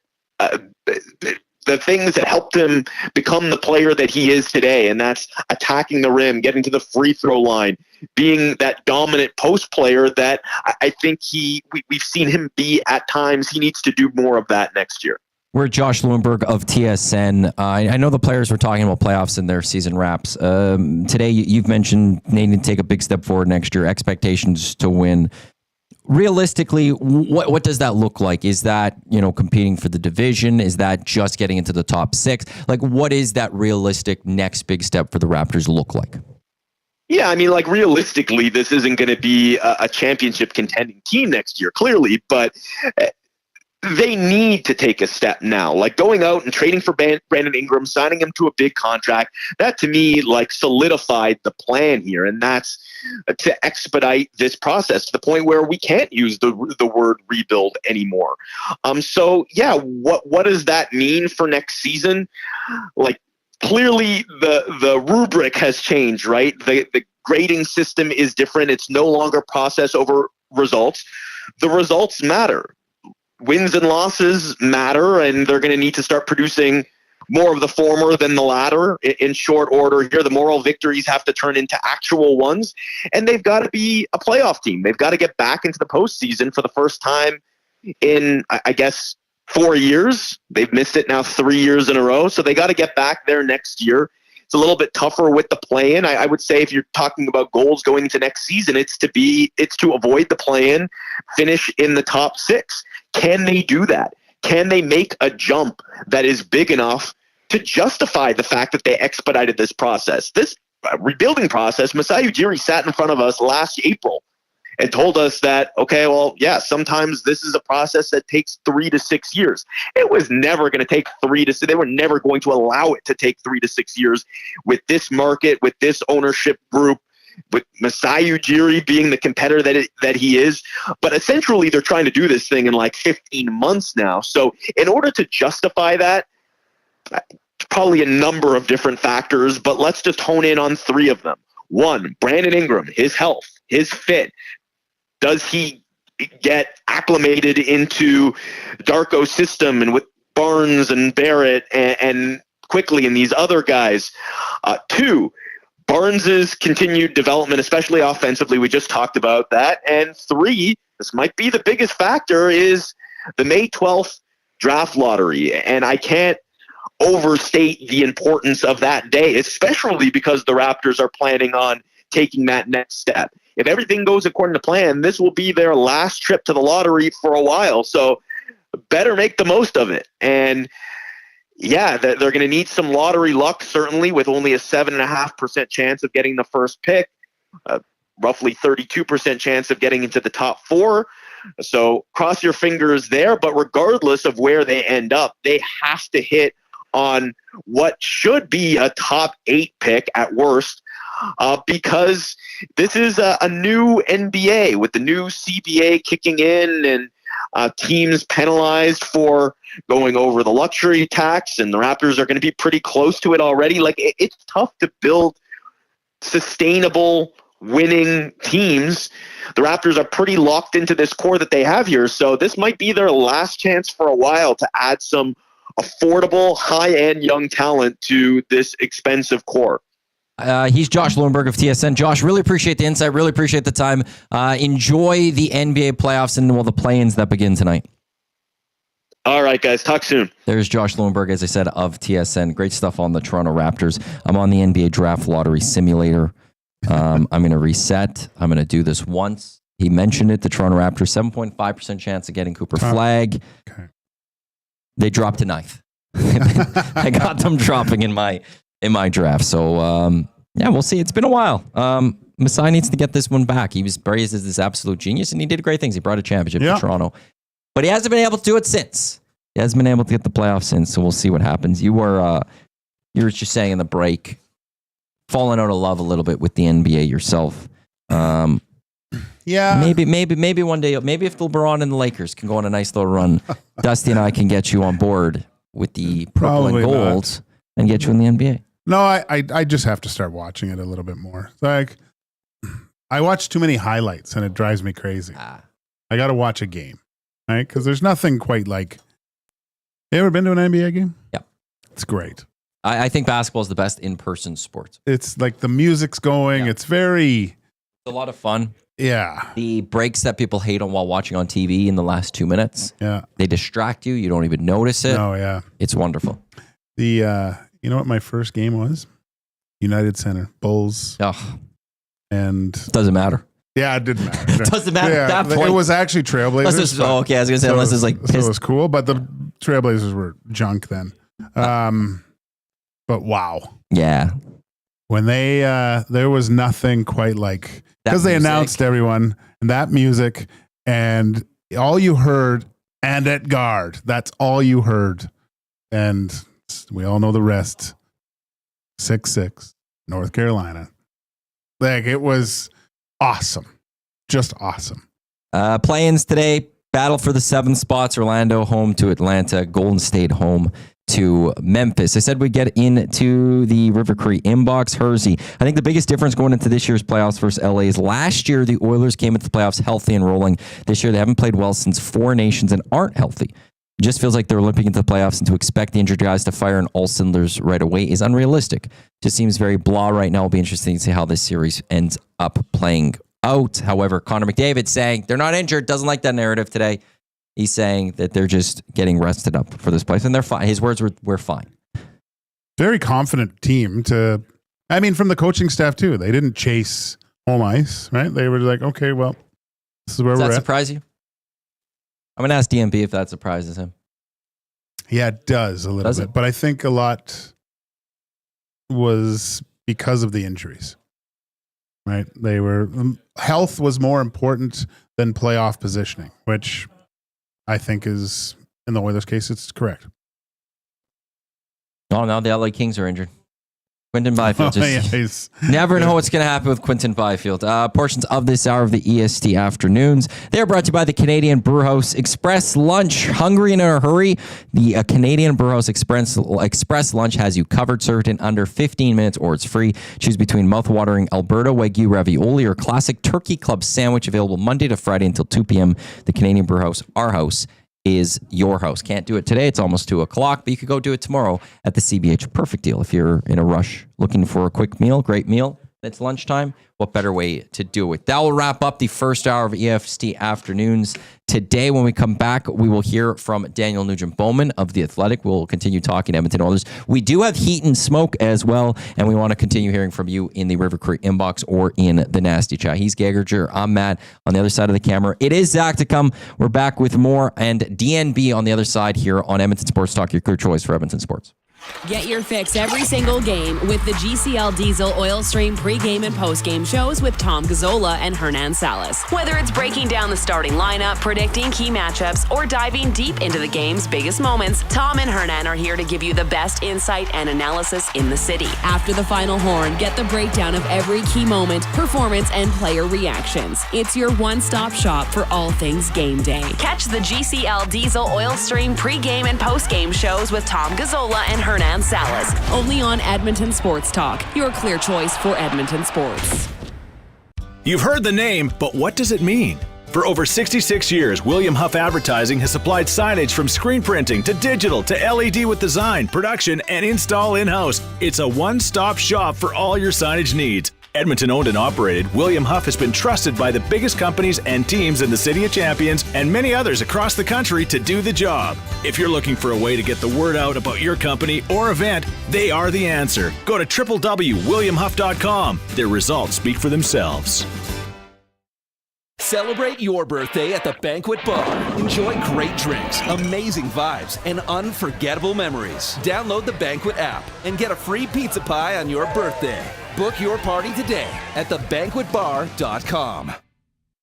helped him become the player that he is today, and that's attacking the rim, getting to the free throw line, being that dominant post player that I think we've seen him be at times. He needs to do more of that next year. We're Josh Lewenberg of TSN. I know the players were talking about playoffs and their season wraps. Today, you've mentioned needing to take a big step forward next year, expectations to win. Realistically, what does that look like? Is that, competing for the division? Is that just getting into the top 6? Like, what is that realistic next big step for the Raptors look like? Yeah, realistically, this isn't going to be a championship contending team next year, clearly, but they need to take a step now. Like going out and trading for Brandon Ingram, signing him to a big contract, that to me solidified the plan here, and that's to expedite this process to the point where we can't use the word rebuild anymore. So yeah, what does that mean for next season? Like, clearly the rubric has changed, right? The grading system is different. It's no longer process over results. The results matter. Wins and losses matter, and they're going to need to start producing more of the former than the latter in short order here. The moral victories have to turn into actual ones, and they've got to be a playoff team. They've got to get back into the postseason for the first time in, I guess, 4 years. They've missed it now 3 years in a row, so they got to get back there next year. It's a little bit tougher with the play-in. I would say if you're talking about goals going into next season, it's to avoid the play-in, finish in the top 6. Can they do that? Can they make a jump that is big enough to justify the fact that they expedited this process? This rebuilding process, Masai Ujiri sat in front of us last April and told us that, okay, well, yeah, sometimes this is a process that takes 3 to 6 years. It was never going to take 3 to 6. They were never going to allow it to take 3 to 6 years with this market, with this ownership group, with Masai Ujiri being the competitor that he is. But essentially, they're trying to do this thing in 15 months now. So in order to justify that, probably a number of different factors, but let's just hone in on 3 of them. 1, Brandon Ingram, his health, his fit. Does he get acclimated into Darko's system and with Barnes and Barrett and quickly and these other guys? 2, Barnes's continued development, especially offensively. We just talked about that. And 3, this might be the biggest factor, is the May 12th draft lottery. And I can't overstate the importance of that day, especially because the Raptors are planning on taking that next step. If everything goes according to plan, this will be their last trip to the lottery for a while. So better make the most of it. And yeah, they're going to need some lottery luck, certainly, with only a 7.5% chance of getting the first pick, roughly 32% chance of getting into the top 4. So cross your fingers there. But regardless of where they end up, they have to hit on what should be a top 8 pick at worst, because this is a new NBA with the new CBA kicking in, and teams penalized for going over the luxury tax, and the Raptors are going to be pretty close to it already. Like, it's tough to build sustainable winning teams. The Raptors are pretty locked into this core that they have here, so this might be their last chance for a while to add some affordable, high-end young talent to this expensive core. He's Josh Lewenberg of TSN. Josh, really appreciate the insight. Really appreciate the time. Enjoy the NBA playoffs and the play-ins that begin tonight. All right, guys. Talk soon. There's Josh Lewenberg, as I said, of TSN. Great stuff on the Toronto Raptors. I'm on the NBA Draft Lottery Simulator. I'm going to reset. I'm going to do this once. He mentioned it. The Toronto Raptors, 7.5% chance of getting Cooper Flag. Okay. They dropped a ninth. I got them dropping in my draft. So, yeah, we'll see. It's been a while. Masai needs to get this one back. He was praised as this absolute genius, and he did great things. He brought a championship to Toronto. But he hasn't been able to do it since. He hasn't been able to get the playoffs since, so we'll see what happens. You were just saying in the break, falling out of love a little bit with the NBA yourself. Yeah. Maybe one day, maybe if LeBron and the Lakers can go on a nice little run, Dusty and I can get you on board with the purple and gold and get you in the NBA. No, I just have to start watching it a little bit more. Like, I watch too many highlights and it drives me crazy. I got to watch a game, right? Because there's nothing quite like. You ever been to an NBA game? Yeah. It's great. I think basketball is the best in-person sport. It's like the music's going. Yeah. It's a lot of fun. Yeah. The breaks that people hate on while watching on TV in the last 2 minutes. Yeah. They distract you. You don't even notice it. Oh, yeah. It's wonderful. You know what my first game was? United Center, Bulls. Oh. And doesn't matter. Yeah, it didn't matter. It doesn't matter at that point. It was actually Trailblazers. Okay, I was going to say, unless it's like pissed. So it was cool, but the Trailblazers were junk then. But wow. Yeah. When there was nothing quite like, because they announced everyone and that music, and all you heard, and at guard, that's all you heard. And we all know the rest. 6-6, North Carolina. Like, it was awesome. Just awesome. Play-ins today. Battle for the 7 spots. Orlando home to Atlanta. Golden State home to Memphis. I said we get into the River Cree inbox. Hersey. I think the biggest difference going into this year's playoffs versus LA is last year the Oilers came into the playoffs healthy and rolling. This year they haven't played well since 4 nations and aren't healthy. It just feels like they're limping into the playoffs, and to expect the injured guys to fire on all cylinders right away is unrealistic. Just seems very blah right now. It'll be interesting to see how this series ends up playing out. However, Connor McDavid saying they're not injured, doesn't like that narrative today. He's saying that they're just getting rested up for this place, and they're fine. His words were, "We're fine." Very confident team from the coaching staff too. They didn't chase home ice, right? They were like, okay, well, this is where we're at. Does that surprise you? I'm going to ask DMB if that surprises him. Yeah, it does a little bit. But I think a lot was because of the injuries, right? Health was more important than playoff positioning, which I think is, in the Oilers case, it's correct. Oh, now the LA Kings are injured. Quinton Byfield. Never know what's going to happen with Quinton Byfield. Portions of this hour of the EST afternoons. They are brought to you by the Canadian Brewhouse Express Lunch. Hungry and in a hurry? The Canadian Brewhouse Express Lunch has you covered. Served in under 15 minutes or it's free. Choose between mouth-watering Alberta Wagyu ravioli or classic Turkey Club sandwich, available Monday to Friday until 2 p.m. The Canadian Brewhouse, our house, is your house. Can't do it today. It's almost 2 o'clock, but you could go do it tomorrow at the CBH. Perfect deal. If you're in a rush, looking for a quick meal, great meal, it's lunchtime. What better way to do it? That will wrap up the first hour of EST afternoons. Today, when we come back, we will hear from Daniel Nugent-Bowman of The Athletic. We'll continue talking Edmonton Oilers. We do have heat and smoke as well, and we want to continue hearing from you in the River Cree inbox or in the Nasty Chat. He's Gager. I'm Matt on the other side of the camera. It is Zach to come. We're back with more, and DNB on the other side here on Edmonton Sports Talk, your clear choice for Edmonton Sports. Get your fix every single game with the GCL Diesel Oil Stream pregame and postgame shows with Tom Gazzola and Hernan Salas. Whether it's breaking down the starting lineup, predicting key matchups, or diving deep into the game's biggest moments, Tom and Hernan are here to give you the best insight and analysis in the city. After the final horn, get the breakdown of every key moment, performance, and player reactions. It's your one-stop shop for all things game day. Catch the GCL Diesel Oil Stream pregame and postgame shows with Tom Gazzola and Hernan Salas, only on Edmonton Sports Talk, your clear choice for Edmonton sports. You've heard the name, but what does it mean? For over 66 years, William Huff Advertising has supplied signage from screen printing to digital to LED with design, production, and install in-house. It's a one-stop shop for all your signage needs. Edmonton owned and operated, William Huff has been trusted by the biggest companies and teams in the City of Champions and many others across the country to do the job. If you're looking for a way to get the word out about your company or event, they are the answer. Go to www.williamhuff.com. Their results speak for themselves. Celebrate your birthday at the Banquet Bar. Enjoy great drinks, amazing vibes, and unforgettable memories. Download the Banquet app and get a free pizza pie on your birthday. Book your party today at thebanquetbar.com.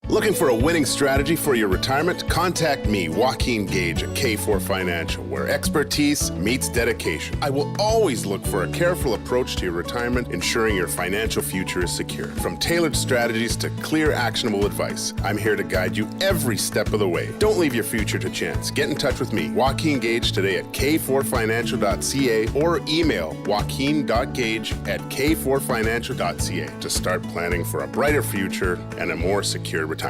Looking for a winning strategy for your retirement? Contact me, Joaquin Gage at K4 Financial, where expertise meets dedication. I will always look for a careful approach to your retirement, ensuring your financial future is secure. From tailored strategies to clear, actionable advice, I'm here to guide you every step of the way. Don't leave your future to chance. Get in touch with me, Joaquin Gage, today at k4financial.ca or email joaquin.gage@k4financial.ca to start planning for a brighter future and a more secure retirement.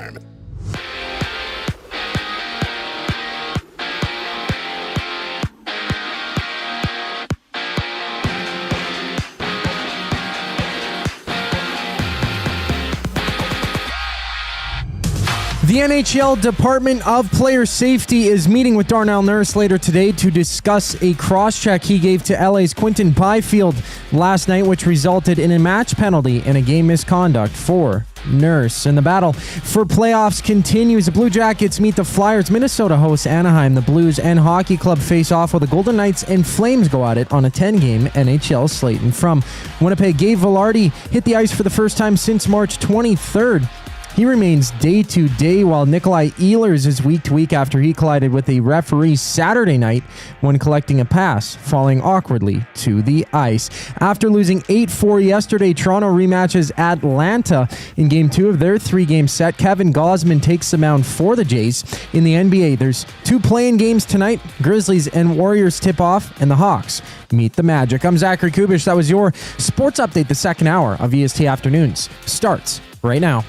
'The NHL Department of Player Safety is meeting with Darnell Nurse later today to discuss a cross-check he gave to LA's Quinton Byfield last night, which resulted in a match penalty and a game misconduct for Nurse. And the battle for playoffs continues. The Blue Jackets meet the Flyers. Minnesota hosts Anaheim. The Blues and Hockey Club face off, while the Golden Knights and Flames go at it on a 10-game NHL slate. And from Winnipeg, Gabe Vilardi hit the ice for the first time since March 23rd. He remains day-to-day, while Nikolai Ehlers is week-to-week after he collided with a referee Saturday night when collecting a pass, falling awkwardly to the ice. After losing 8-4 yesterday, Toronto rematches Atlanta in Game 2 of their 3-game set. Kevin Gausman takes the mound for the Jays. In the NBA, there's 2 play-in games tonight. Grizzlies and Warriors tip off, and the Hawks meet the Magic. I'm Zach Koob Kubusch. That was your sports update. The second hour of EST Afternoons starts right now.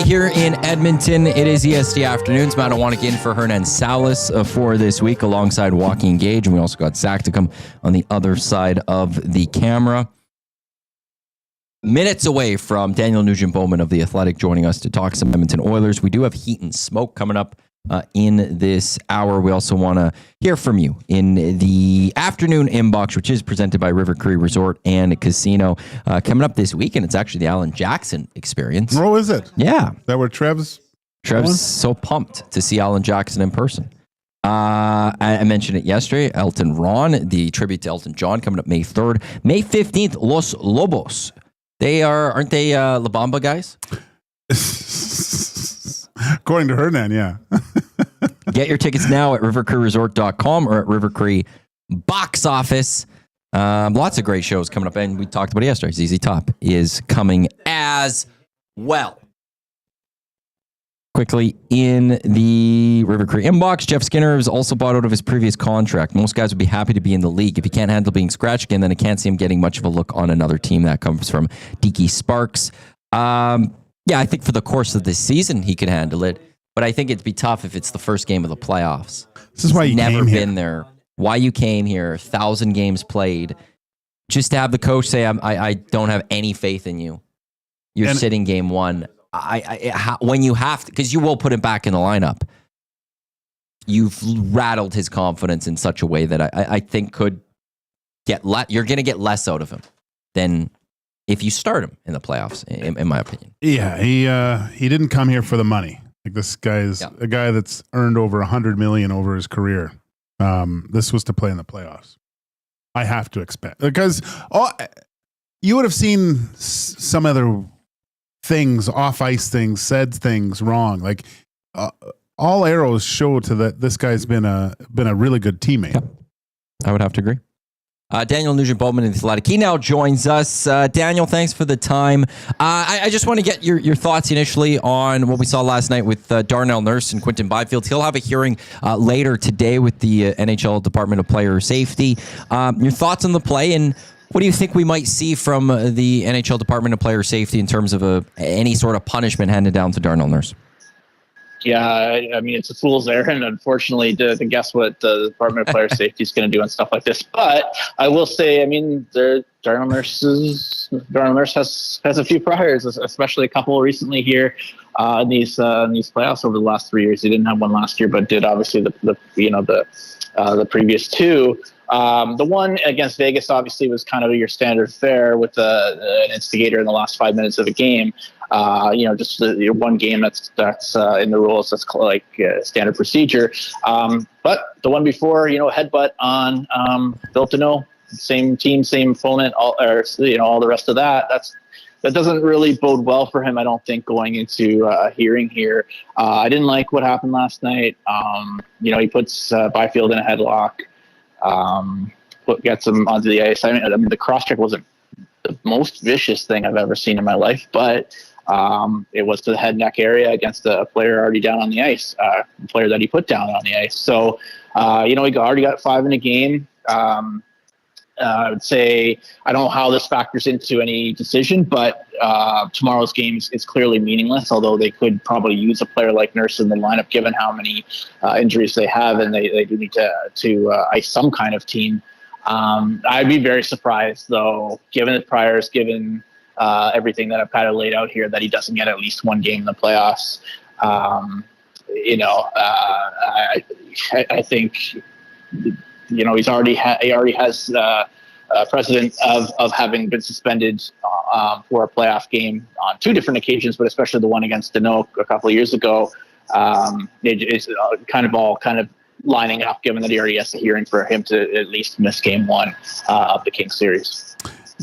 Here in Edmonton. It is EST Afternoons. Matt Iwanyk in for Hernan Salas for this week alongside Joaquin Gage. And we also got Zach to come on the other side of the camera. Minutes away from Daniel Nugent-Bowman of The Athletic joining us to talk some Edmonton Oilers. We do have Heat and Smoke coming up in this hour. We also want to hear from you in the afternoon inbox, which is presented by River Cree Resort and Casino. Coming up this weekend, it's actually the Alan Jackson experience. Oh, is it? Yeah. Is that where Trev's so pumped to see Alan Jackson in person. I mentioned it yesterday. Elton Ron, the tribute to Elton John, coming up May 3rd. May 15th, Los Lobos. Aren't they La Bamba guys? According to Hernan, yeah. Get your tickets now at rivercreeresort.com or at River Cree box office. Lots of great shows coming up, and we talked about it yesterday. ZZ Top is coming as well. Quickly in the River Cree inbox, Jeff Skinner is also bought out of his previous contract. Most guys would be happy to be in the league. If he can't handle being scratched again, then I can't see him getting much of a look on another team. That comes from Deaky Sparks. Yeah, I think for the course of this season, he could handle it. But I think it'd be tough if it's the first game of the playoffs. This is why he never came been here. there why you came here, 1,000 games played, just to have the coach say, I don't have any faith in you. You're sitting game one. When you have to, because you will put him back in the lineup. You've rattled his confidence in such a way that I think could you're going to get less out of him than if you start him in the playoffs, in my opinion. Yeah, he didn't come here for the money. Like, this guy is a guy that's earned over $100 million over his career. This was to play in the playoffs. I have to expect, because you would have seen some other things, off ice things, said things wrong. Like, all arrows show to that this guy's been a really good teammate. Yeah. I would have to agree. Daniel Nugent-Bowman in the Athletic. He now joins us. Daniel, thanks for the time. I just want to get your thoughts initially on what we saw last night with Darnell Nurse and Quinton Byfield. He'll have a hearing later today with the NHL Department of Player Safety. Your thoughts on the play, and what do you think we might see from the NHL Department of Player Safety in terms of any sort of punishment handed down to Darnell Nurse? Yeah, I mean, it's a fool's errand, unfortunately, to guess what the Department of Player Safety is going to do and stuff like this. But I will say, I mean, Darnell Nurse has a few priors, especially a couple recently here in these playoffs over the last 3 years. He didn't have one last year, but did obviously the previous two. The one against Vegas obviously was kind of your standard fare with an instigator in the last 5 minutes of a game. Just the one game that's in the rules, that's like standard procedure. But the one before, headbutt on Bill Deneau, same team, same opponent, all the rest of that. That doesn't really bode well for him, I don't think, going into a hearing here. I didn't like what happened last night. He puts Byfield in a headlock. Gets him onto the ice. I mean, the cross-check wasn't the most vicious thing I've ever seen in my life, but it was to the head neck area against a player already down on the ice, a player that he put down on the ice. So, he already got 5 in a game. I would say, I don't know how this factors into any decision, but tomorrow's game is clearly meaningless, although they could probably use a player like Nurse in the lineup given how many injuries they have, and they do need to ice some kind of team. I'd be very surprised, though, given the priors, given everything that I've kind of laid out here, that he doesn't get at least one game in the playoffs. I think he already has precedent of having been suspended for a playoff game on 2 different occasions, but especially the one against Deneau a couple of years ago. It's kind of lining up, given that he already has a hearing for him to at least miss game 1 of the Kings series.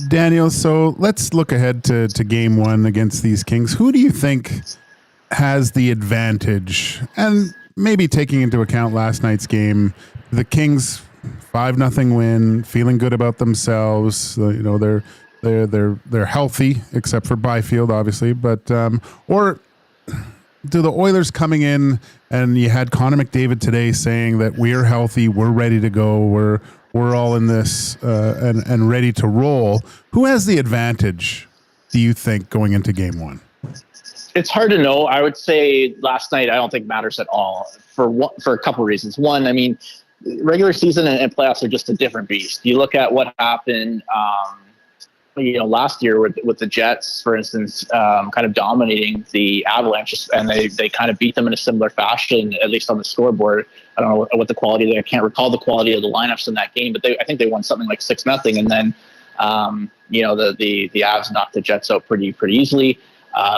Daniel, so let's look ahead to game 1 against these Kings. Who do you think has the advantage? And maybe taking into account last night's game, the Kings 5-0 win, feeling good about themselves. They're healthy, except for Byfield, obviously. But or do the Oilers coming in, and you had Connor McDavid today saying that we're healthy, we're ready to go, we're all in this and ready to roll. Who has the advantage, do you think, going into game 1? It's hard to know. I would say last night I don't think matters at all for a couple of reasons. One, I mean, regular season and playoffs are just a different beast. You look at what happened, last year with the Jets, for instance, kind of dominating the Avalanche, and they kind of beat them in a similar fashion, at least on the scoreboard. I don't know what the quality. I can't recall the quality of the lineups in that game, but I think they won something like 6-0, and then the Avs knocked the Jets out pretty easily.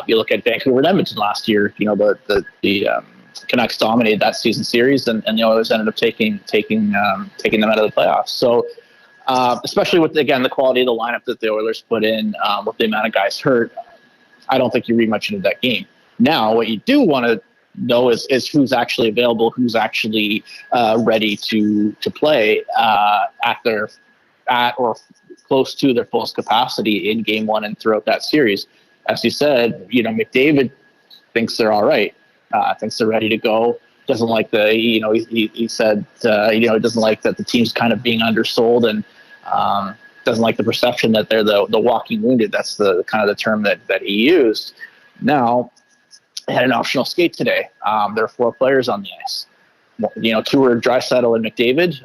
You look at Vancouver and Edmonton last year. The Canucks dominated that season series, and the Oilers ended up taking them out of the playoffs. So, especially with, again, the quality of the lineup that the Oilers put in, with the amount of guys hurt, I don't think you read much into that game. Now, what you do want to know is who's actually available, who's actually ready to play at or close to their fullest capacity in game 1 and throughout that series. As you said, McDavid thinks they're all right. Thinks they're ready to go. Doesn't like he said, doesn't like that the team's kind of being undersold, and doesn't like the perception that they're the walking wounded. That's the kind of the term that he used. Now, they had an optional skate today. There are 4 players on the ice. two are Draisaitl and McDavid,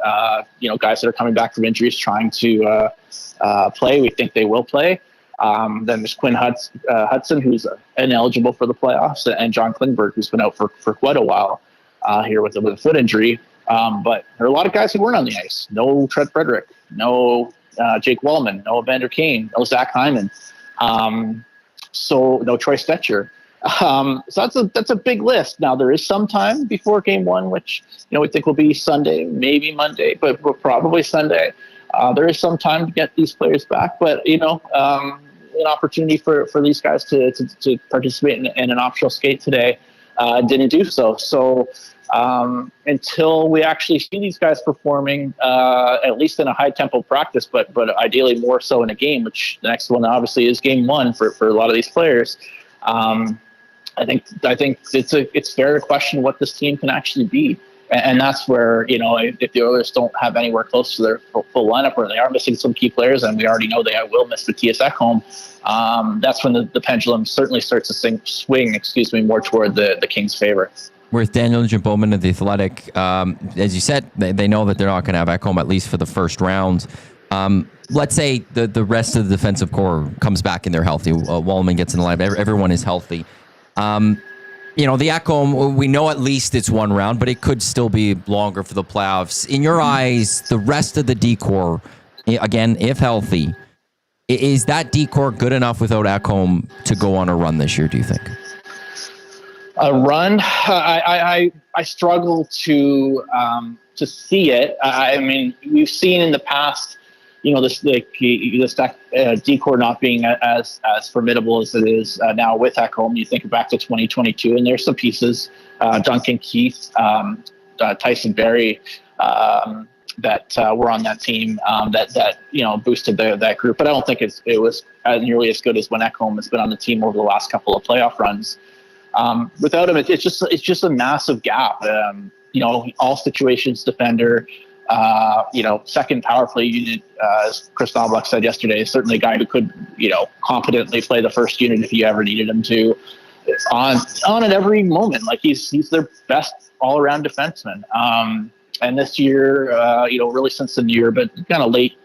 guys that are coming back from injuries trying to play. We think they will play. Then there's Quinn Hudson, who's ineligible for the playoffs, and John Klingberg, who's been out for quite a while here with a foot injury. But there are a lot of guys who weren't on the ice. No Trent Frederick, no Jake Wallman, no Evander Kane, no Zach Hyman. So no Troy Stetcher. So that's a big list. Now there is some time before game one, which we think will be Sunday, maybe Monday, but probably Sunday. There is some time to get these players back, but an opportunity for these guys to participate in an optional skate today didn't do so. So until we actually see these guys performing, at least in a high tempo practice, but ideally more so in a game, which the next one obviously is game one for a lot of these players. I think it's fair to question what this team can actually be. And that's where, if the Oilers don't have anywhere close to their full lineup, or they are missing some key players, and we already know they will miss Mattias Ekholm, that's when the pendulum certainly starts to swing more toward the Kings' favor. With Daniel Nugent-Bowman of The Athletic, as you said, they know that they're not going to have Ekholm at least for the first round. Let's say the rest of the defensive core comes back and they're healthy. Wallman gets in the lineup. Everyone is healthy. The Ekholm, we know at least it's one round, but it could still be longer for the playoffs. In your eyes, the rest of the D-core, again, if healthy, is that D-core good enough without Ekholm to go on a run this year, do you think? A run? I struggle to see it. I mean, we've seen in the past, this D-core not being as formidable as it is now with Ekholm. You think back to 2022, and there's some pieces, Duncan Keith, Tyson Berry, that were on that team that boosted that group. But I don't think it was nearly as good as when Ekholm has been on the team over the last couple of playoff runs. Without him, it's just a massive gap. All situations defender. Second power play unit, as Chris Knobloch said yesterday, is certainly a guy who could, competently play the first unit if you ever needed him to, on at every moment. Like he's their best all-around defenseman. And this year, really since the year, but kind of late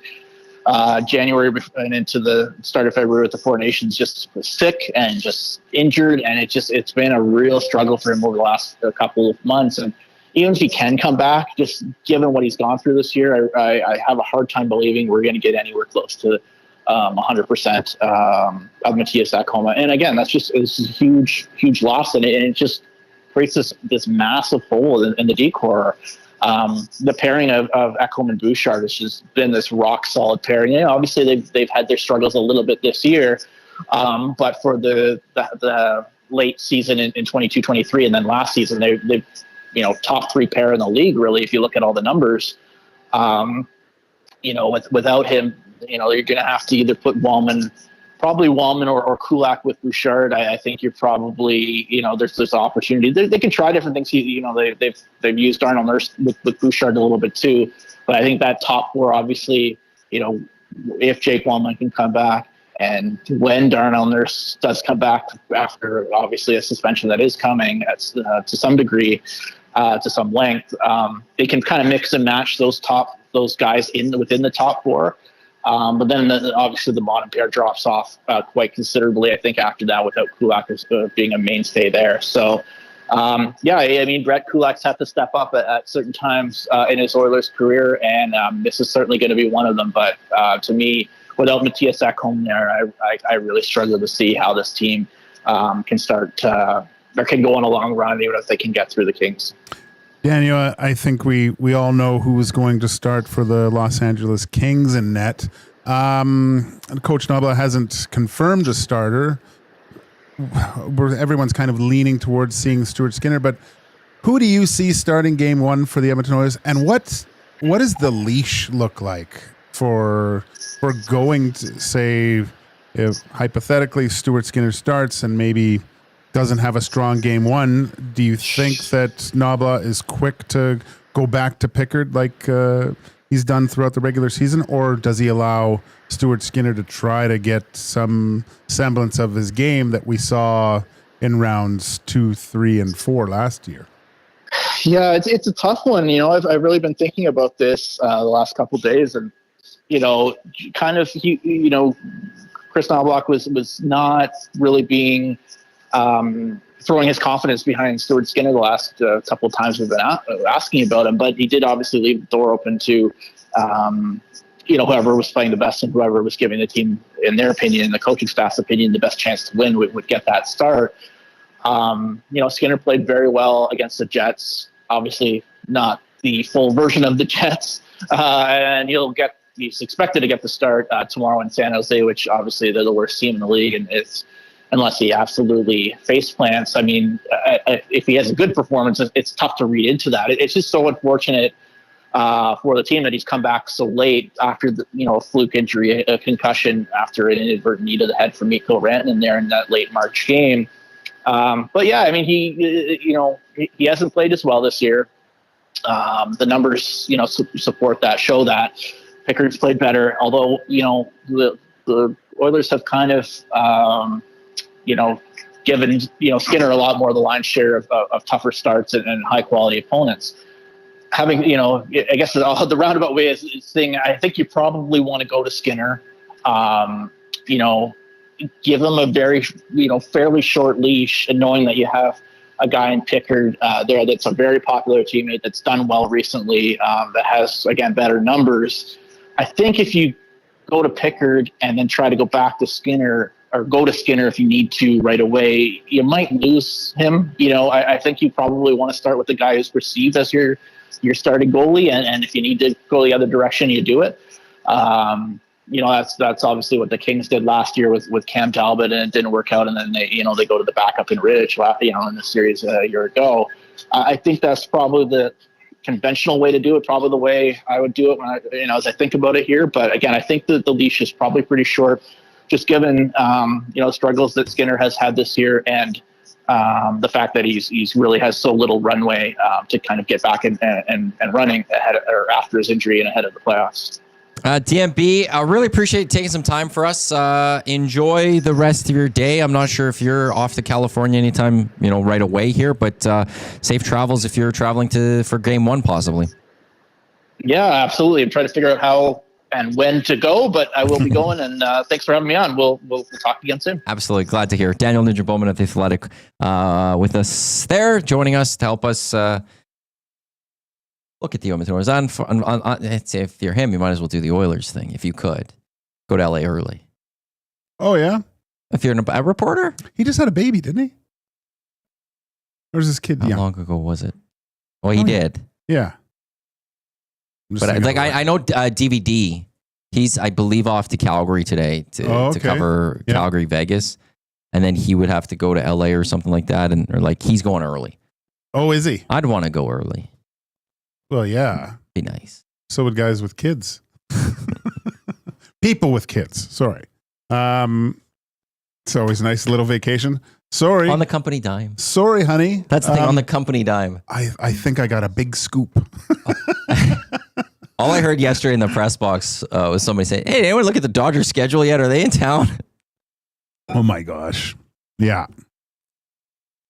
January and into the start of February with the Four Nations, just sick and just injured, and it's been a real struggle for him over the last couple of months. And even if he can come back, just given what he's gone through this year, I have a hard time believing we're going to get anywhere close to 100% of Mattias Ekholm. And again, it's a huge loss, and it just creates this massive hole in the D-core. The pairing of Ekholm and Bouchard has just been this rock solid pairing. Obviously they've had their struggles a little bit this year, but for the late season in 22-23, and then last season they've top three pair in the league, really, if you look at all the numbers. Without him, you're going to have to either put Wallman or Kulak with Bouchard. I think you're probably, there's opportunity. They can try different things. They've used Darnell Nurse with Bouchard a little bit too. But I think that top four, obviously, if Jake Wallman can come back, and when Darnell Nurse does come back after obviously a suspension that is coming to some degree, to some length, they can kind of mix and match those guys within the top four. But then obviously the bottom pair drops off quite considerably, I think, after that, without Kulak being a mainstay there. So, Brett Kulak's had to step up at certain times in his Oilers career, and this is certainly going to be one of them. But to me, without Mattias Ekholm there, I really struggle to see how this team can start or can go on a long run, even if they can get through the Kings. Daniel, I think we all know who is going to start for the Los Angeles Kings in net. Coach Knobloch hasn't confirmed a starter. Everyone's kind of leaning towards seeing Stuart Skinner, but who do you see starting game one for the Edmonton Oilers, and what does the leash look like for going to, say, if hypothetically Stuart Skinner starts and maybe doesn't have a strong game one, do you think that Knobloch is quick to go back to Pickard like he's done throughout the regular season, or does he allow Stuart Skinner to try to get some semblance of his game that we saw in rounds 2, 3, and 4 last year? Yeah, it's a tough one. I've really been thinking about this the last couple of days, and kind of Chris Knobloch was not really being throwing his confidence behind Stuart Skinner the last couple of times we've been asking about him, but he did obviously leave the door open to whoever was playing the best and whoever was giving the team, in their opinion, the coaching staff's opinion, the best chance to win would get that start. Skinner played very well against the Jets. Obviously, not the full version of the Jets, and he's expected to get the start tomorrow in San Jose, which obviously they're the worst team in the league, and it's unless he absolutely face plants. I mean, if he has a good performance, it's tough to read into that. It's just so unfortunate for the team that he's come back so late after a fluke injury, a concussion after an inadvertent knee to the head from Mikko Rantanen there in that late March game. But yeah, I mean, he hasn't played as well this year. The numbers, support that, show that. Pickard's played better, although, the Oilers have kind of, given, Skinner a lot more of the lion's share of tougher starts and high quality opponents. Having, I guess the roundabout way is saying, I think you probably want to go to Skinner, give him a very, fairly short leash, and knowing that you have a guy in Pickard there that's a very popular teammate that's done well recently, that has, again, better numbers. I think if you go to Pickard and then try to go back to Skinner, or go to Skinner if you need to right away, you might lose him. I think you probably want to start with the guy who's perceived as your starting goalie, and if you need to go the other direction, you do it. That's obviously what the Kings did last year with Cam Talbot, and it didn't work out, and then they go to the backup in Ridge, in the series a year ago. I think that's probably the conventional way to do it, probably the way I would do it when as I think about it here. But again, I think that the leash is probably pretty short, just given struggles that Skinner has had this year, and the fact that he's really has so little runway to kind of get back and running ahead or after his injury and ahead of the playoffs. DMB, I really appreciate you taking some time for us. Enjoy the rest of your day. I'm not sure if you're off to California anytime, right away here, but safe travels if you're traveling for game one, possibly. Yeah, absolutely. I'm trying to figure out how and when to go, but I will be going, and thanks for having me on. We'll talk again soon. Absolutely. Glad to hear. Daniel Nugent-Bowman of The Athletic with us there, joining us to help us look at the Edmonton Oilers. If you're him, you might as well do the Oilers thing. If you could, go to LA early. Oh, yeah? If you're a reporter? He just had a baby, didn't he? Or was this kid young? How long ago was it? Well, he did. Yeah. But I know DVD. He's, I believe, off to Calgary today to cover Calgary, Vegas. And then he would have to go to LA or something like that. He's going early. Oh, is he? I'd want to go early. Well, yeah. Be nice. So would guys with kids. People with kids. Sorry. It's always a nice little vacation. Sorry. On the company dime. Sorry, honey. That's the thing, on the company dime. I think I got a big scoop. All I heard yesterday in the press box was somebody saying, "Hey, anyone look at the Dodgers schedule yet? Are they in town?" Oh my gosh. Yeah.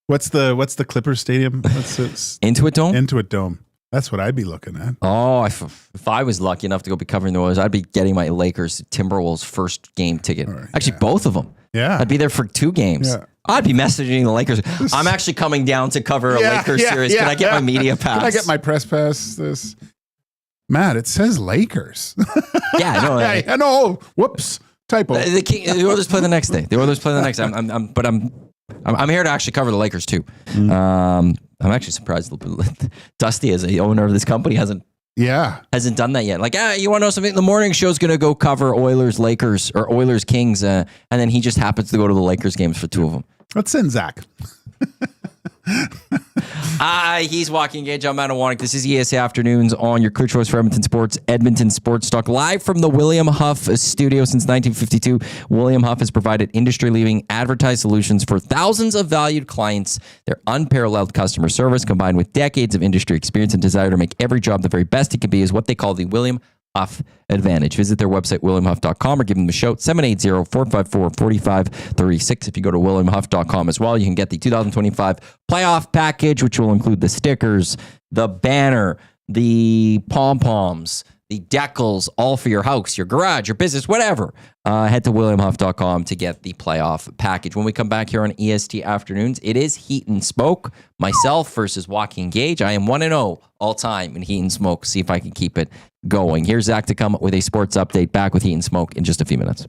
What's the Clippers stadium? Intuit Dome? Intuit Dome. That's what I'd be looking at. Oh, if I was lucky enough to go be covering the Oilers, I'd be getting my Lakers Timberwolves first game ticket. Right, actually, both of them. Yeah. I'd be there for 2 games. Yeah. I'd be messaging the Lakers. I'm actually coming down to cover a Lakers series. Can I get my media pass? Can I get my press pass? Matt, it says Lakers. Yeah, I know. I know. Whoops. Typo. The Oilers play the next day. I'm here to actually cover the Lakers too. I'm actually surprised Dusty, as the owner of this company, hasn't done that yet. You want to know something? The morning show's going to go cover Oilers Lakers or Oilers Kings, and then he just happens to go to the Lakers games for 2 of them. Let's send Zach. He's Joaquin Gage. I'm Matt and Iwanyk. This is EST Afternoons on your clear choice for Edmonton Sports, Edmonton Sports Talk, live from the William Huff studio since 1952. William Huff has provided industry-leading advertised solutions for thousands of valued clients. Their unparalleled customer service, combined with decades of industry experience and desire to make every job the very best it can be, is what they call the William Huff advantage. Visit their website, williamhuff.com, or give them a shout, 780-454-4536. If you go to williamhuff.com as well, you can get the 2025 playoff package, which will include the stickers, the banner, the pom-poms, the decals, all for your house, your garage, your business, whatever. Head to williamhuff.com to get the playoff package. When we come back here on EST Afternoons, it is Heat and Smoke. Myself versus Joaquin Gage. I am 1-0 all time in Heat and Smoke. See if I can keep it going. Here's Zach to come with a sports update. Back with Heat and Smoke in just a few minutes.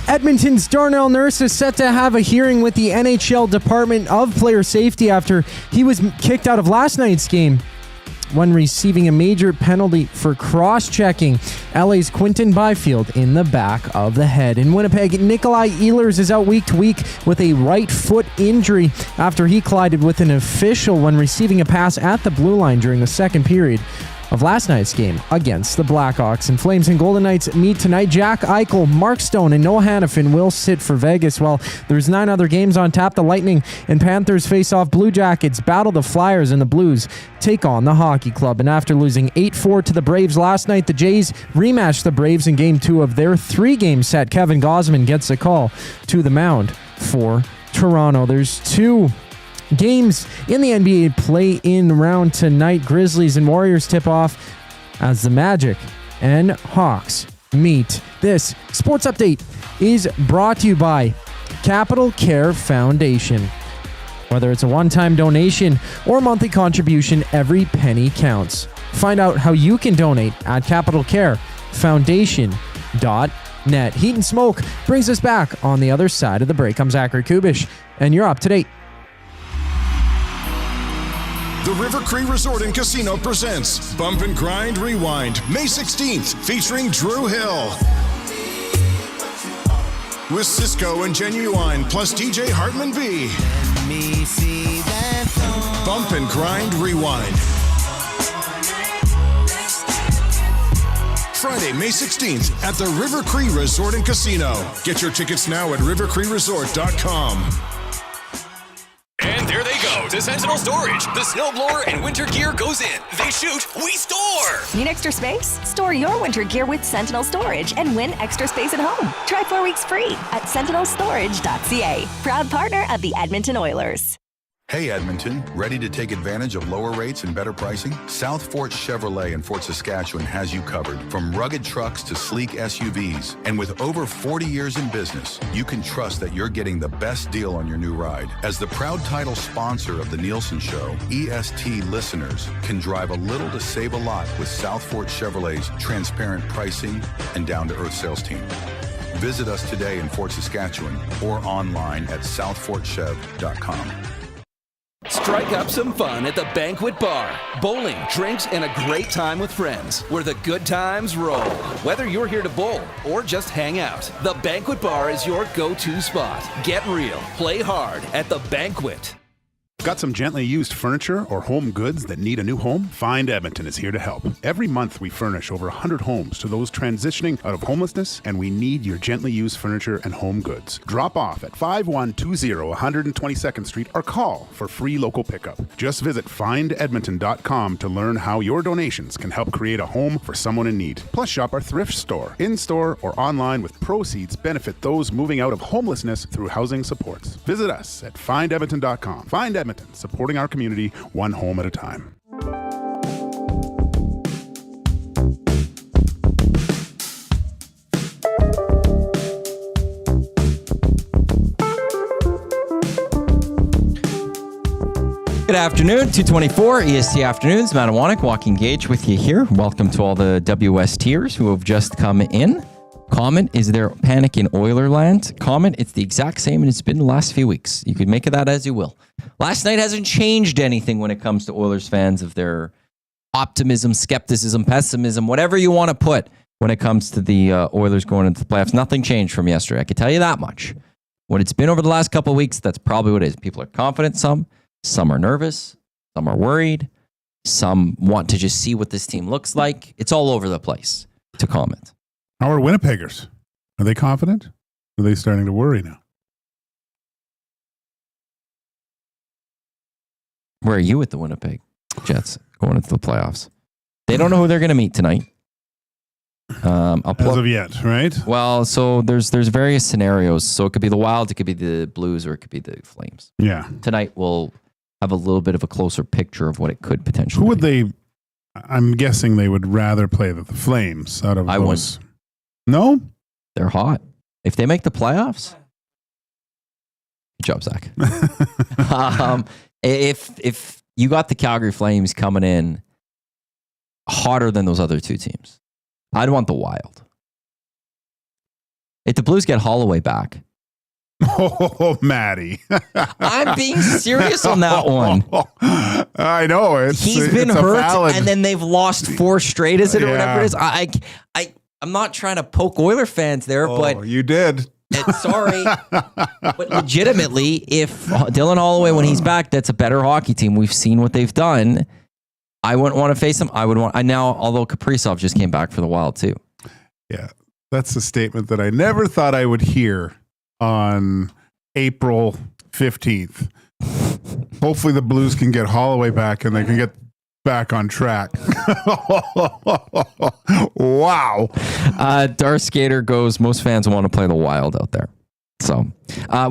Edmonton's Darnell Nurse is set to have a hearing with the NHL Department of Player Safety after he was kicked out of last night's game when receiving a major penalty for cross-checking LA's Quinton Byfield in the back of the head. In Winnipeg, Nikolai Ehlers is out week to week with a right foot injury after he collided with an official when receiving a pass at the blue line during the second period of last night's game against the Blackhawks. And Flames and Golden Knights meet tonight. Jack Eichel, Mark Stone, and Noah Hannafin will sit for Vegas. While there's 9 other games on tap, the Lightning and Panthers face off. Blue Jackets battle the Flyers, and the Blues take on the Hockey Club. And after losing 8-4 to the Braves last night, the Jays rematch the Braves in Game 2 of their 3-game set. Kevin Gausman gets a call to the mound for Toronto. There's 2 games in the NBA play-in round tonight. Grizzlies and Warriors tip off as the Magic and Hawks meet. This sports update is brought to you by Capital Care Foundation. Whether it's a one-time donation or monthly contribution, every penny counts. Find out how you can donate at capitalcarefoundation.net. Heat and Smoke brings us back on the other side of the break. I'm Zach Koob Kubusch, and you're up to date. The River Cree Resort and Casino presents Bump and Grind Rewind, May 16th, featuring Drew Hill. With Cisco and Genuine, plus DJ Hartman B. Bump and Grind Rewind. Friday, May 16th at the River Cree Resort and Casino. Get your tickets now at rivercreeresort.com. And there they go to Sentinel Storage. The snowblower and winter gear goes in. They shoot, we store. Need extra space? Store your winter gear with Sentinel Storage and win extra space at home. Try 4 weeks free at sentinelstorage.ca. Proud partner of the Edmonton Oilers. Hey Edmonton, ready to take advantage of lower rates and better pricing? South Fort Chevrolet in Fort Saskatchewan has you covered. From rugged trucks to sleek SUVs. And with over 40 years in business, you can trust that you're getting the best deal on your new ride. As the proud title sponsor of the Nielsen Show, EST listeners can drive a little to save a lot with South Fort Chevrolet's transparent pricing and down-to-earth sales team. Visit us today in Fort Saskatchewan or online at southfortchev.com. Strike up some fun at the Banquet Bar. Bowling, drinks, and a great time with friends where the good times roll. Whether you're here to bowl or just hang out, the Banquet Bar is your go-to spot. Get real, play hard at the Banquet. Got some gently used furniture or home goods that need a new home? Find Edmonton is here to help. Every month we furnish over 100 homes to those transitioning out of homelessness, and we need your gently used furniture and home goods. Drop off at 5120 122nd Street or call for free local pickup. Just visit findedmonton.com to learn how your donations can help create a home for someone in need. Plus shop our thrift store, in-store or online, with proceeds benefit those moving out of homelessness through housing supports. Visit us at findedmonton.com. Find Edmonton, supporting our community one home at a time. Good afternoon, 224 EST Afternoons. Matt and Iwanyk, Joaquin Gage with you here. Welcome to all the WSTers who have just come in. Comment, is there panic in Oilerland? Comment, it's the exact same and it's been the last few weeks. You could make of that as you will. Last night hasn't changed anything when it comes to Oilers fans, of their optimism, skepticism, pessimism, whatever you want to put when it comes to the Oilers going into the playoffs. Nothing changed from yesterday. I can tell you that much. What it's been over the last couple of weeks, that's probably what it is. People are confident, some are nervous, some are worried, some want to just see what this team looks like. It's all over the place. to comment. How are Winnipeggers? Are they confident? Are they starting to worry now? Where are you with the Winnipeg Jets going into the playoffs? They don't know who they're going to meet tonight. As of yet, right? Well, so there's various scenarios. So it could be the Wild, it could be the Blues, or it could be the Flames. Yeah. Tonight we'll have a little bit of a closer picture of what it could potentially Who would be. they? I'm guessing they would rather play the Flames out of I those. No? They're hot. If they make the playoffs, good job, Zach. If you got the Calgary Flames coming in hotter than those other two teams, I'd want the Wild. If the Blues get Holloway back. Oh, Matty. I'm being serious on that one. I know. He's been hurt, and then they've lost 4 straight, is it, or whatever it is? I'm not trying to poke Oiler fans there, but... you did. Sorry. But legitimately, if Dylan Holloway, when he's back, that's a better hockey team. We've seen what they've done. I wouldn't want to face them. Although Kaprizov just came back for the Wild, too. Yeah. That's a statement that I never thought I would hear on April 15th. Hopefully the Blues can get Holloway back and they can get back on track. Wow. Darth Skater goes, most fans want to play the Wild out there. So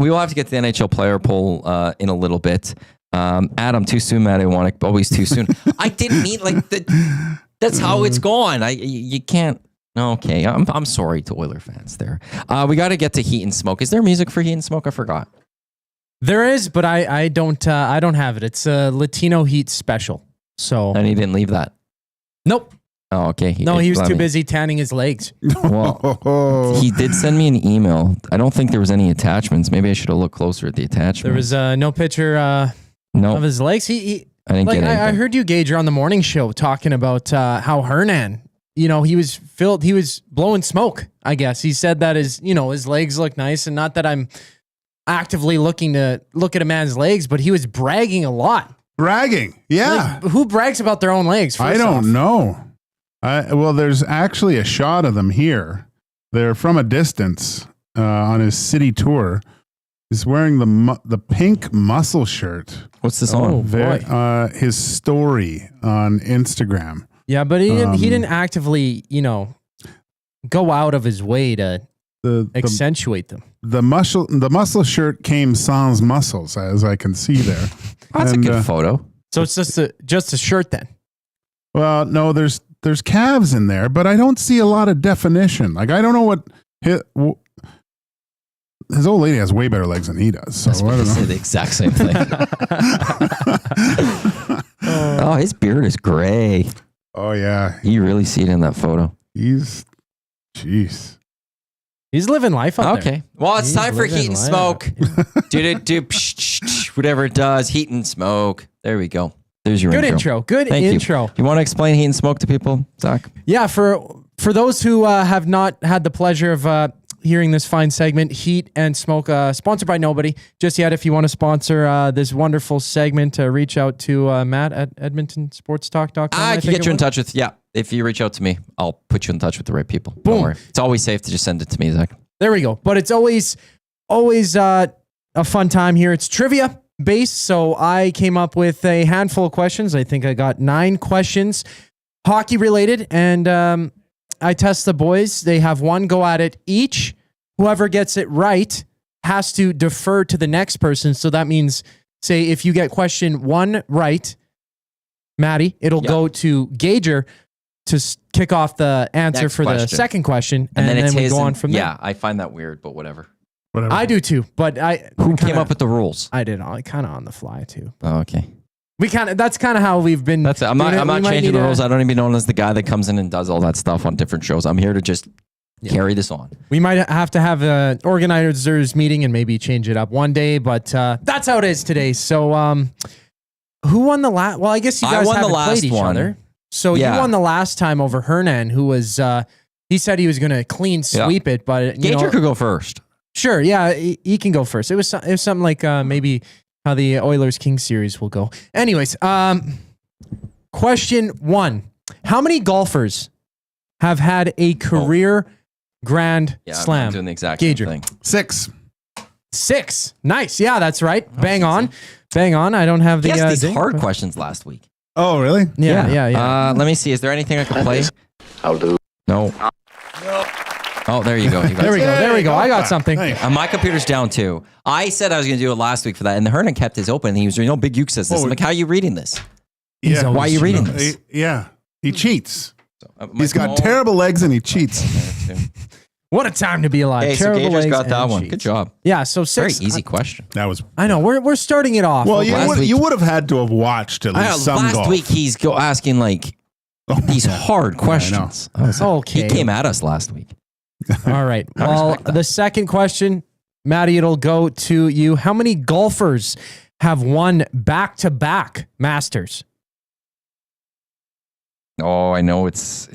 we will have to get to the NHL player poll in a little bit. Adam, too soon, Matt Iwanyk, always too soon. I didn't mean that's how it's gone. You can't. Okay, I'm sorry to Oiler fans there. We got to get to Heat and Smoke. Is there music for Heat and Smoke? I forgot. There is, but I don't have it. It's a Latino Heat special. So and he didn't leave that. Nope. Oh, okay. He was too busy tanning his legs. Well, he did send me an email. I don't think there was any attachments. Maybe I should have looked closer at the attachments. There was no picture of his legs. I didn't get anything. I heard you, Gager, on the morning show talking about how Hernan, he was blowing smoke, I guess. He said that his legs look nice, and not that I'm actively looking to look at a man's legs, but he was bragging a lot. Bragging, yeah. Who brags about their own legs? I don't know. Well, there's actually a shot of them here. They're from a distance on his city tour. He's wearing the pink muscle shirt. What's this on? His story on Instagram. Yeah, but he didn't actively, go out of his way to accentuate them. The muscle shirt came sans muscles, as I can see there. That's a good photo. So it's just a shirt then. Well, no, there's calves in there, but I don't see a lot of definition. Like, I don't know what his old lady has way better legs than he does. So I don't know. Say the exact same thing. Oh, his beard is gray. Oh yeah, you really see it in that photo. Jeez. He's living life out there. Okay. Well, it's time for Heat and Smoke. Do whatever it does. Heat and Smoke. There we go. There's your intro. Good intro. You want to explain Heat and Smoke to people, Zach? Yeah, for those who have not had the pleasure of hearing this fine segment, Heat and Smoke, sponsored by nobody just yet. If you want to sponsor this wonderful segment, reach out to Matt at EdmontonSportsTalk.com. I can get you in touch with, if you reach out to me, I'll put you in touch with the right people. Boom. Don't worry. It's always safe to just send it to me, Zach. There we go. But it's always a fun time here. It's trivia based, so I came up with a handful of questions. I think I got 9 questions, hockey related, and I test the boys. They have one go at it each. Whoever gets it right has to defer to the next person. So that means, say, if you get question 1 right, Maddie, it'll go to Gager to kick off the answer Next for question. the second question, And then we go on from there. Yeah, I find that weird, but whatever. I do too, but Who came up with the rules? I did. I kind of on the fly too. Oh, okay. That's kind of how we've been. That's it. I'm not changing the rules. I don't need to be known as the guy that comes in and does all that stuff on different shows. I'm here to just carry this on. We might have to have an organizers meeting and maybe change it up one day, but that's how it is today. So, who won the last? Well, I guess you guys haven't played each other. So you won the last time over Hernan, who was he said he was going to clean sweep it, but Gager could go first. Sure, yeah, he can go first. It was something like maybe how the Oilers Kings series will go. Anyways, question 1: how many golfers have had a career Grand Slam? I'm doing the exact Gager. same thing. 6. 6. Nice. Yeah, that's right. Bang on. Bang on. I don't have the. He asked these hard but- questions last week. Oh, really? Yeah. Let me see. Is there anything I can play? I'll do. No. Oh, there you go. You got There we it. go. There we go. I got something. My computer's down too. I said I was going to do it last week for that, and the Hernan kept his open. And he was, Big Uke says this. I'm like, how are you reading this? Yeah. Why are you reading this? He cheats. He's my got terrible legs and he cheats. What a time to be alive. Hey, so Terrible Gager's legs got that and one. cheats. Good job. Yeah, so 6. Very easy question. That was. I know. We're starting it off. Well, okay? you would have had to have watched at least some last golf. week he's asking like these hard questions. Okay. He came at us last week. All right. Well, the second question, Maddie, it'll go to you. How many golfers have won back-to-back Masters? Oh, I know it's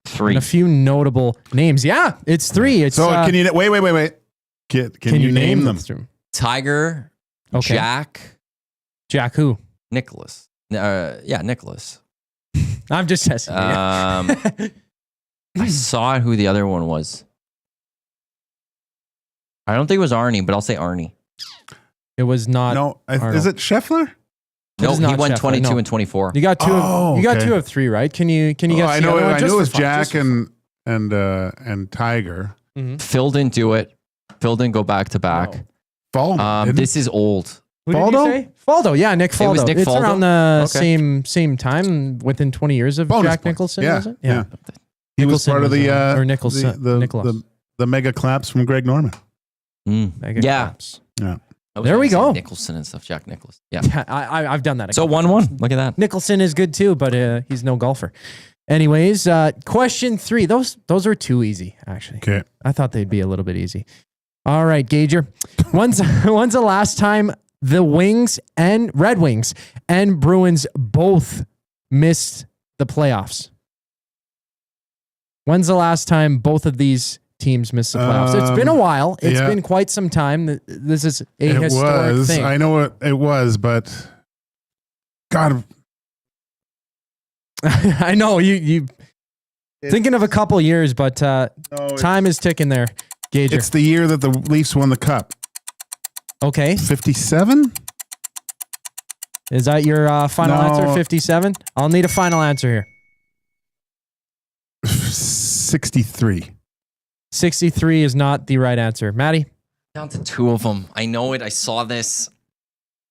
3. And a few notable names. Yeah, it's 3. It's So can you wait? Can you name them? Tiger, Okay. Jack who? Nicholas. Nicholas. I'm just testing. I saw who the other one was. I don't think it was Arnie, but I'll say Arnie. It was not. No, is it Scheffler? No, is he not won Scheffler, 22 no. and 24. You got 2. You got 2 of 3, right? Can you guess? I the know. other one? I Just knew it for was fun, Jack just for and Tiger. Phil didn't do it. Phil didn't go back to back. Faldo. This is old. Who did you say? Faldo, yeah, Nick Faldo. It was Nick it's Faldo? around the Okay. same time, within 20 years of Bonus Jack points. Nicholson, Yeah, was it? yeah. He was Nicholson part of the or Nicholson, Nicholas. the mega claps from Greg Norman. Mega Yeah. claps. Yeah. There we go. Nicholson and stuff. Jack Nicklaus. Yeah. Yeah, I've done that. So 1-1. Look at that. Nicholson is good too, but he's no golfer. Anyways, question 3. Those are too easy, actually. Okay. I thought they'd be a little bit easy. All right, Gager. When's the last time the Red Wings and Bruins both missed the playoffs? When's the last time both of these teams missed the playoffs? It's been a while. It's been quite some time. This is a historic thing. I know it was, but God, I know you thinking of a couple years, but time is ticking there, Gager. it's the year that the Leafs won the cup. Okay. 57? Is that your final No. answer, 57? I'll need a final answer here. 63. 63 is not the right answer. Maddie? Down to 2 of them. I know it. I saw this.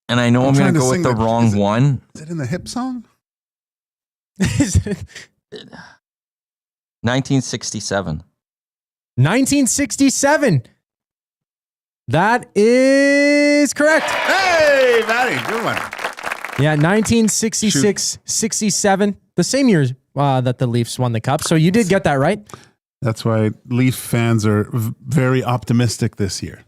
And I know I'm trying going to to go with sing the the- wrong one. Is it in the hip song? 1967. 1967. That is correct. Hey, Maddie, good one. Yeah, 1966-67. The same year that the Leafs won the cup. So you did get that right. That's why Leaf fans are very optimistic this year.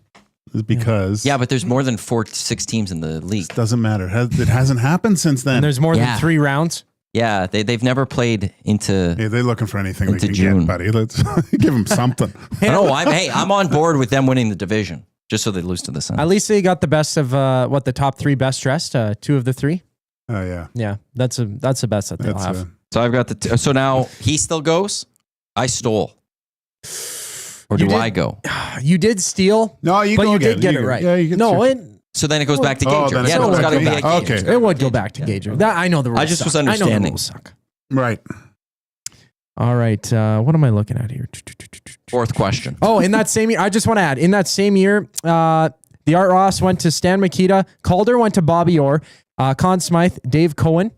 Is because Yeah, but there's more than 6 teams in the league. it doesn't matter. It hasn't happened since then. And there's more Yeah. than 3 rounds. Yeah, they've never played into. Yeah, they're looking for anything they Into can June. get, buddy. Let's give them something. I'm on board with them winning the division, just so they lose to the Suns. At least they got the best of the top 3 best dressed, 2 of the 3. Oh yeah, Yeah, that's the best that they'll That's have. So I've got so now he still goes. I stole. Or You do did- I go? You did steal. No, you but go you again. did get You it go. right. Yeah, you get no, your- it So then it goes back to Oh, Gager. then Yeah, it's no, it's back got to to be Gager. back. Okay. it would go back to Gager. That I know the rules. I just was suck. I know the understanding. rules suck. Right. All right, what am I looking at here? 4th question. Oh, in that same year, I just want to add, in that same year, the Art Ross went to Stan Mikita, Calder went to Bobby Orr, Conn Smythe, Dave Cohen,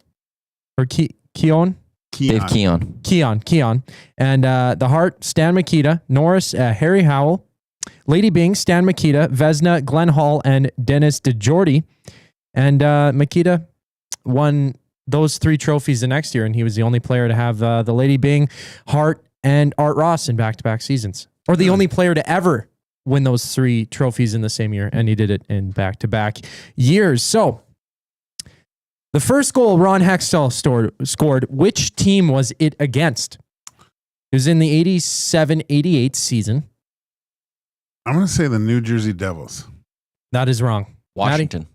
or Keon, Dave Keon. and the Hart, Stan Mikita, Norris, Harry Howell, Lady Bing, Stan Mikita, Vesna, Glenn Hall, and Dennis DeJordy. And Mikita won those 3 trophies the next year, and he was the only player to have the Lady Bing, Hart, and Art Ross in back-to-back seasons. Or the only player to ever win those 3 trophies in the same year, and he did it in back-to-back years. So, the first goal Ron Hextall scored, which team was it against? It was in the 87-88 season. I'm going to say the New Jersey Devils. That is wrong. Washington. Maddie?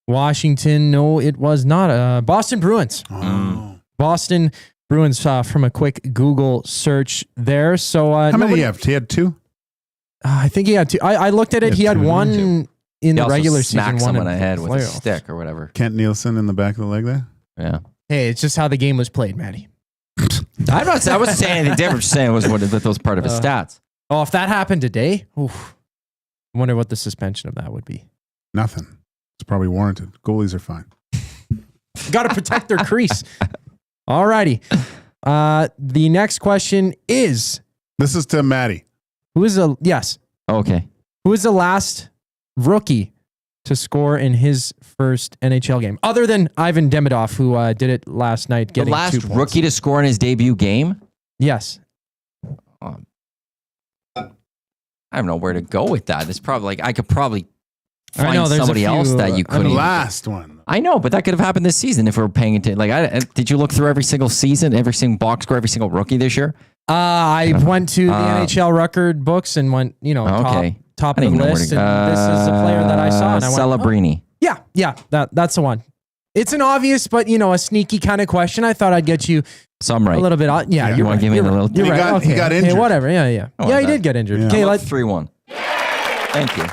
Washington, no, it was not. Boston Bruins. Oh. Boston Bruins from a quick Google search there. So how many do you have? He had 2? I think he had 2. I looked at it. He had 1 in the regular season. Smacked someone in the head with a playoffs. stick or whatever. Kent Nielsen in the back of the leg there. Yeah. Hey, it's just how the game was played, Matty. I wasn't saying anything different. Just saying it was that was part of his stats. Oh, if that happened today, oof, I wonder what the suspension of that would be. Nothing. It's probably warranted. Goalies are fine. Got to protect their crease. All righty. The next question is... This is to Maddie. Yes. Okay. Who is the last rookie to score in his first NHL game? Other than Ivan Demidov, who did it last night, getting 2 points. The last rookie to score in his debut game? Yes. I don't know where to go with that. It's probably like I could probably find there's somebody else that you couldn't. The last one. I know, but that could have happened this season if we were paying attention. Like, did you look through every single season, every single box score, every single rookie this year? I went to the NHL record books and went, top of the list. And this is the player that I saw. And I went, Celebrini. Yeah, that's the one. It's an obvious, but a sneaky kind of question. I thought I'd get you some right. A little bit. Yeah, you want to give me a little? You're right. He got injured. Okay, whatever. Yeah. He did get injured. Yeah. Okay, let's 3-1. Thank you.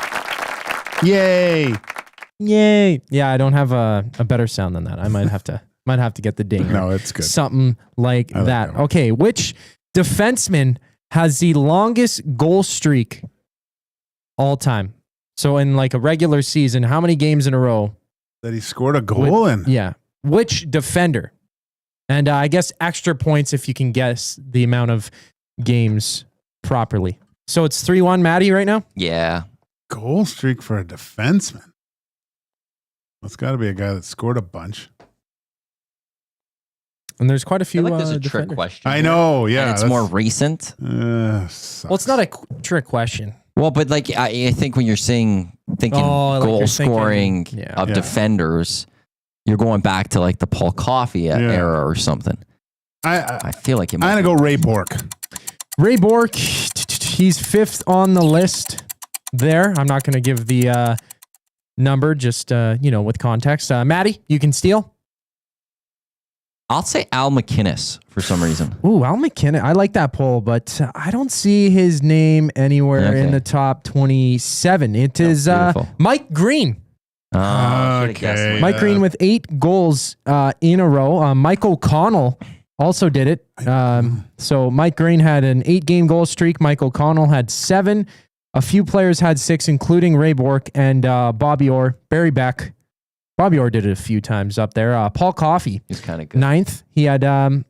Yay. Yeah, I don't have a better sound than that. I might have to get the ding. No, it's good. Something like that. Okay, which defenseman has the longest goal streak all time? So in like a regular season, how many games in a row that he scored a goal in? Yeah. Which defender? And I guess extra points if you can guess the amount of games properly. So it's 3-1 Matty right now? Yeah. Goal streak for a defenseman. It's got to be a guy that scored a bunch. And there's quite a few. I feel like there's a trick question. I know, yeah. And it's more recent. Well, it's not a trick question. Well, but like I think when you're thinking goal scoring of defenders, you're going back to like the Paul Coffey era or something. I feel like I'm gonna go Ray Bourque. Ray Bourque, he's 5th on the list. There, I'm not gonna give the number, just with context. Maddie, you can steal. I'll say Al McInnes for some reason. Ooh, Al McInnes. I like that poll, but I don't see his name anywhere in the top 27. It is Mike Green. Okay. Mike Green with 8 goals in a row. Mike O'Connell also did it. So Mike Green had an 8-game goal streak. Mike O'Connell had 7. A few players had 6, including Ray Bourque and Bobby Orr, Barry Beck. Bobby Orr did it a few times up there. Paul Coffey, he's kind of good. 9th. He had a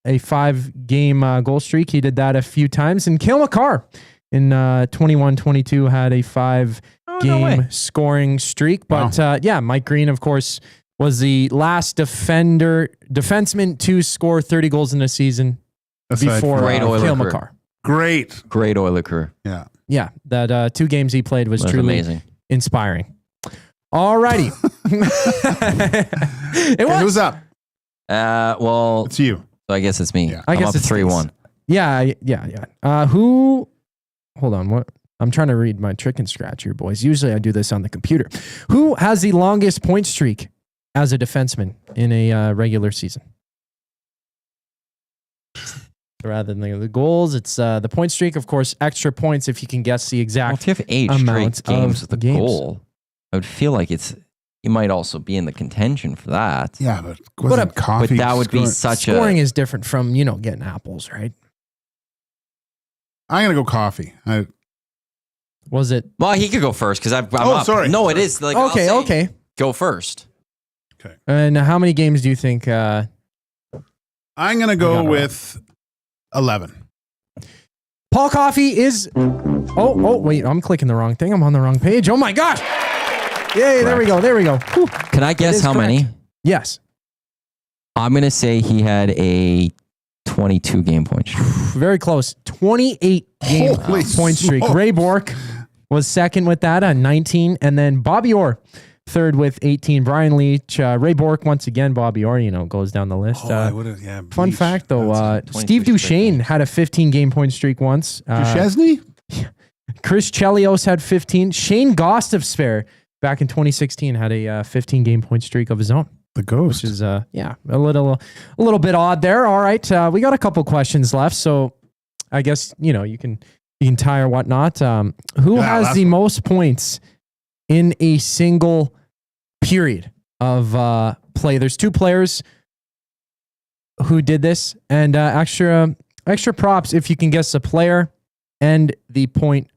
5-game goal streak. He did that a few times. And Cale Makar in 21-22 had a 5-game scoring streak. But Mike Green, of course, was the last defenseman to score 30 goals in a season before Cale Makar. Great Oiler career. Yeah. Yeah, that 2 games he played was truly amazing. Inspiring. All righty. Who's up? Well, it's you. So I guess it's me. I guess I'm up it's 3-1. Yeah. Who? Hold on. What? I'm trying to read my trick and scratch here, boys. Usually I do this on the computer. Who has the longest point streak as a defenseman in a regular season? Rather than the goals, it's the point streak. Of course, extra points if you can guess the exact if you have 8 amount straight games of with a goal, I would feel like you might also be in the contention for that. Yeah, but Coffey. But that would be scoring is different from getting apples, right? I'm gonna go Coffey. Was it? Well, he could go first because I'm up. Sorry. No, it is like okay. Go first. Okay. And how many games do you think? I'm gonna go with 11. Paul Coffey is. Oh, wait! I'm clicking the wrong thing. I'm on the wrong page. Oh my gosh! Yay! There we go. Whew. Can I guess how many? Yes. I'm gonna say he had a 22-game point streak. Very close. 28-game point streak. Ray Bourque was second with that at 19, and then Bobby Orr third with 18. Brian Leach, Ray Bourque once again. Bobby Orr, goes down the list. Fun fact though, Steve Duchesne had a 15-game point streak once. Duchesne? Chris Chelios had 15. Shane Gostovspare back in 2016 had a 15-game point streak of his own. The ghost. Which is a little bit odd there. All right, we got a couple questions left, so I guess you can tie or whatnot. Who has the most points in a single period of play? There's 2 players who did this, and extra props if you can guess the player and the point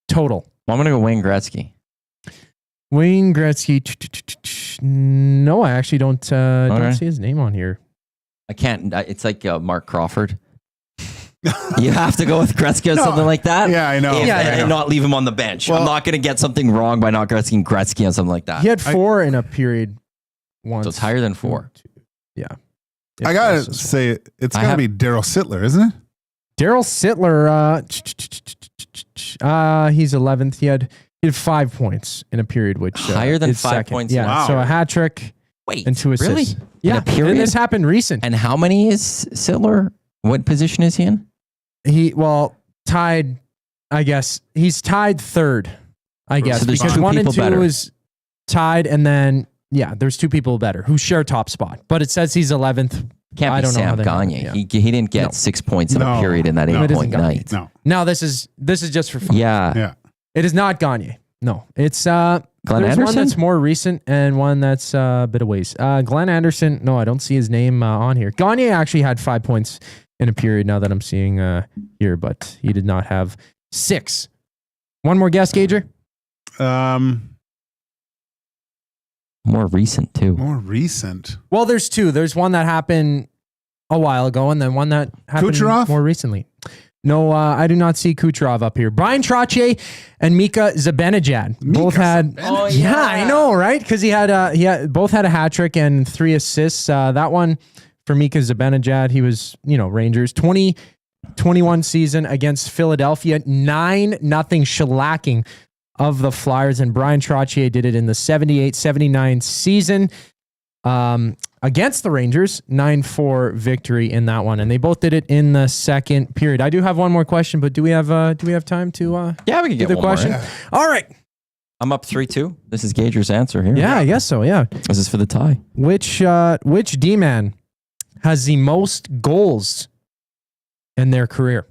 total. Well, I'm gonna go Wayne Gretzky. Wayne Gretzky. No, I actually don't see his name on here. I can't. It's like Mark Crawford. You have to go with Gretzky or something like that. Yeah, I know. And not leave him on the bench. Well, I'm not going to get something wrong by not Gretzky on something like that. He had 4 in a period once. So it's higher than 4. Yeah. I gotta say, it's gotta be Daryl Sittler, isn't it? Daryl Sittler, he's 11th. He had 5 points in a period, which higher than is 5 second. points. Yeah, Wow. so a hat trick. Wait, and 2 assists. really? Yeah, In a period? and this happened recent. And how many is Sittler? What position is he in? Tied. I guess he's tied 3rd. I guess So there's because 2 1 and people 2 better. is tied, and then there's 2 people better who share top spot. But it says he's 11th. Can't I be don't know how Sam they have it, Gagne. yeah. He didn't get 6 points in a period in that No, it 8-point isn't Gagne. night. No. No, this is just for fun. Yeah. It is not Gagne. No, it's Glenn there's one Anderson? that's more recent and one that's a bit of ways. Glenn Anderson. No, I don't see his name on here. Gagne actually had 5 points in a period. Now that I'm seeing here, but he did not have 6. One more guess, Gager. More recent too. More recent. Well, there's 2. There's one that happened a while ago, and then one that happened Kucherov? more recently. No, I do not see Kucherov up here. Brian Trottier and Mika Zibanejad both had. Oh, yeah, I know, right? Because he had both had a hat trick and 3 assists. That one for Mika Zibanejad, he was Rangers 2021 season against Philadelphia, 9-0 shellacking of the Flyers, and Brian Trottier did it in the 78-79 season against the Rangers, 9-4 victory in that one, and they both did it in the second period. I do have one more question, but do we have time to? Yeah, we can get the one question. more. Yeah. All right. I'm up 3-2. This is Gager's answer here. Yeah, I guess so. Yeah. This is for the tie. Which D-man has the most goals in their career?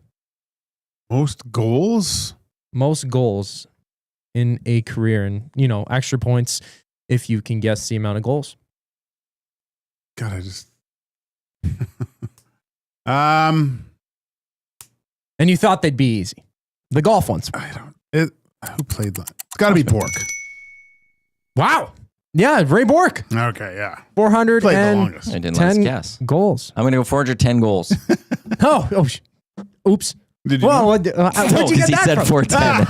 Most goals? Most goals in a career, and extra points if you can guess the amount of goals. God, I just and you thought they'd be easy. The golf ones. Who played that? It's got to be Bork. Wow. Yeah, Ray Bork. Okay, yeah. 410 I didn't last guess. Goals. I'm going to go 410 goals. Oops. Did you? Well, where'd you he get that said from? 410.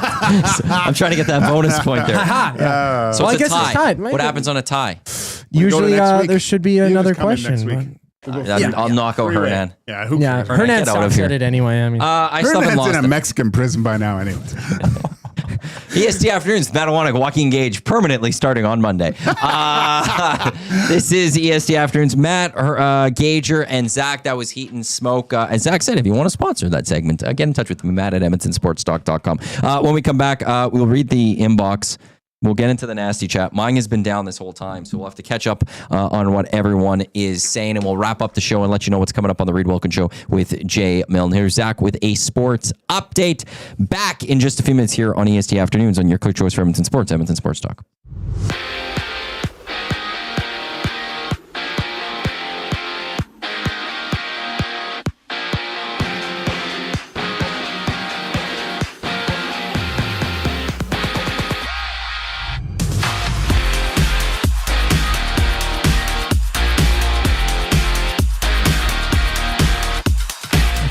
So I'm trying to get that bonus point there. So Well, I it's a guess it's tie. tied. What happens on a tie? Usually, next week. there should be another question. I'll knock out Hernan. Yeah, Hernan Get out of here. said it anyway. I mean, I still haven't Hernan's lost in a it. Mexican prison by now, anyway. EST Afternoons, Matthew and Joaquin Gage permanently starting on Monday. This is EST Afternoons. Matt, Gager, and Zach. That was Heat and Smoke. As Zach said, if you want to sponsor that segment, get in touch with me, Matt at EdmontonSportsTalk.com. When we come back, we'll read the inbox. We'll get into the nasty chat. Mine has been down this whole time, so we'll have to catch up on what everyone is saying, and we'll wrap up the show and let you know what's coming up on the Reed Wilkins Show with Jay Milne. Here's Zach with a sports update. Back in just a few minutes here on EST Afternoons on your quick choice for Edmonton Sports, Edmonton Sports Talk.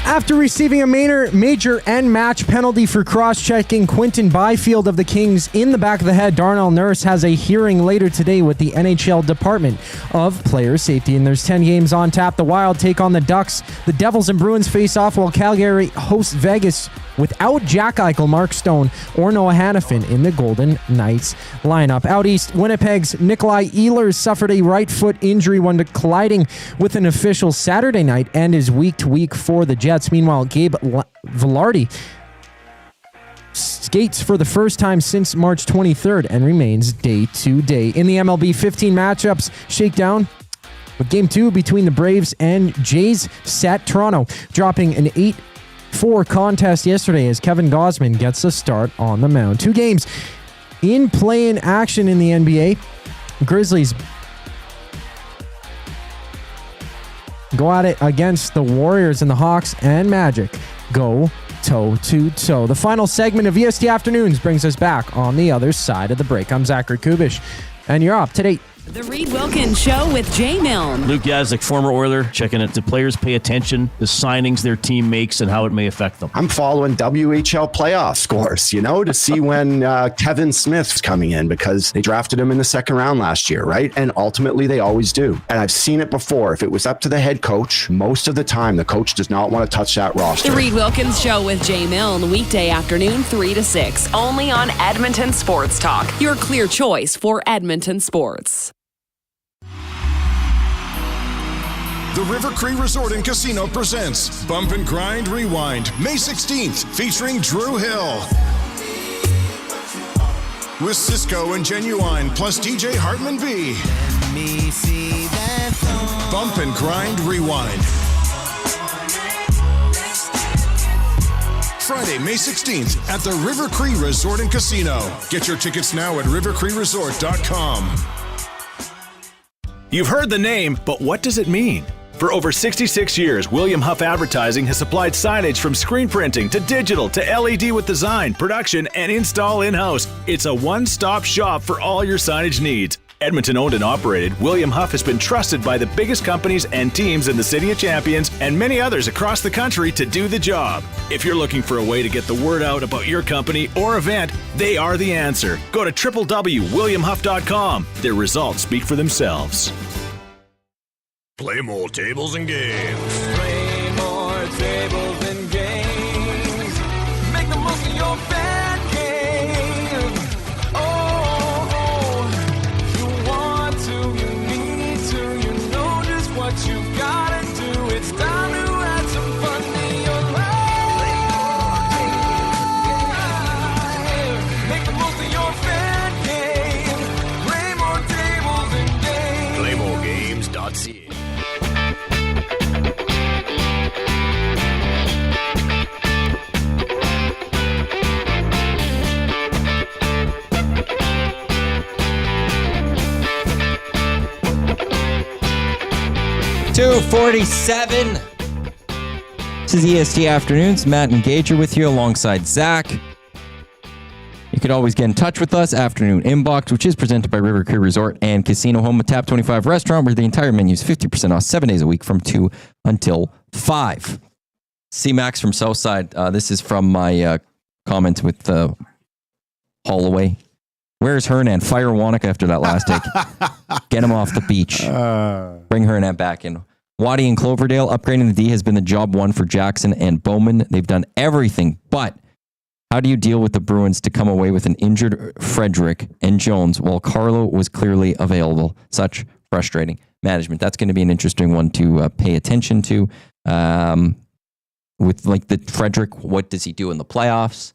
After receiving a major end match penalty for cross-checking Quinton Byfield of the Kings in the back of the head, Darnell Nurse has a hearing later today with the NHL Department of Player Safety. And there's 10 games on tap. The Wild take on the Ducks. The Devils and Bruins face off while Calgary hosts Vegas without Jack Eichel, Mark Stone, or Noah Hannafin in the Golden Knights lineup. Out east, Winnipeg's Nikolai Ehlers suffered a right foot injury when colliding with an official Saturday night and is week to week for the Jets. Meanwhile, Gabe Vilardi skates for the first time since March 23rd and remains day to day. In the MLB 15 matchups shakedown, with Game 2 between the Braves and Jays set, Toronto dropping an 8-4 contest yesterday as Kevin Gausman gets a start on the mound. 2 games in play-in action in the NBA. Grizzlies go at it against the Warriors, and the Hawks and Magic go toe-to-toe. The final segment of EST Afternoons brings us back on the other side of the break. I'm Zach Koob Kubusch, and you're up to date. The Reed Wilkins Show with Jay Milne. Luke Yazdick, former Oiler, checking it. Do players pay attention to signings their team makes and how it may affect them? I'm following WHL playoff scores, to see when Kevin Smith's coming in, because they drafted him in the second round last year, right? And ultimately, they always do. And I've seen it before. If it was up to the head coach, most of the time, the coach does not want to touch that roster. The Reed Wilkins Show with Jay Milne, weekday afternoon, 3 to 6, only on Edmonton Sports Talk, your clear choice for Edmonton sports. The River Cree Resort and Casino presents Bump and Grind Rewind, May 16th, featuring Drew Hill. With Cisco and Genuine, plus DJ Hartman B. Bump and Grind Rewind. Friday, May 16th at the River Cree Resort and Casino. Get your tickets now at rivercreeresort.com. You've heard the name, but what does it mean? For over 66 years, William Huff Advertising has supplied signage from screen printing to digital to LED with design, production, and install in-house. It's a one-stop shop for all your signage needs. Edmonton owned and operated, William Huff has been trusted by the biggest companies and teams in the City of Champions and many others across the country to do the job. If you're looking for a way to get the word out about your company or event, they are the answer. Go to www.williamhuff.com. Their results speak for themselves. Play more tables and games. Play more tables and games. Make the most of your bad game. Oh, you want to, you need to, you know just what you gotta do. It's time to add some fun to your life. Make the most of your bad game. Play more tables and games. PlayMoreGames.ca. .47. This is EST Afternoons. Matt and Gager with you alongside Zach. You can always get in touch with us. Afternoon Inbox, which is presented by River Cree Resort and Casino, home of Tap 25 Restaurant, where the entire menu is 50% off 7 days a week from 2 until 5. C-Max from Southside. This is from my comment with Holloway. Where's Hernan? Fire Iwanyk after that last take. Get him off the beach. Bring Hernan back in. Waddy and Cloverdale, upgrading the D has been the job one for Jackson and Bowman. They've done everything, but how do you deal with the Bruins to come away with an injured Frederick and Jones while Carlo was clearly available? Such frustrating management. That's going to be an interesting one to pay attention to. With like the Frederick, what does he do in the playoffs?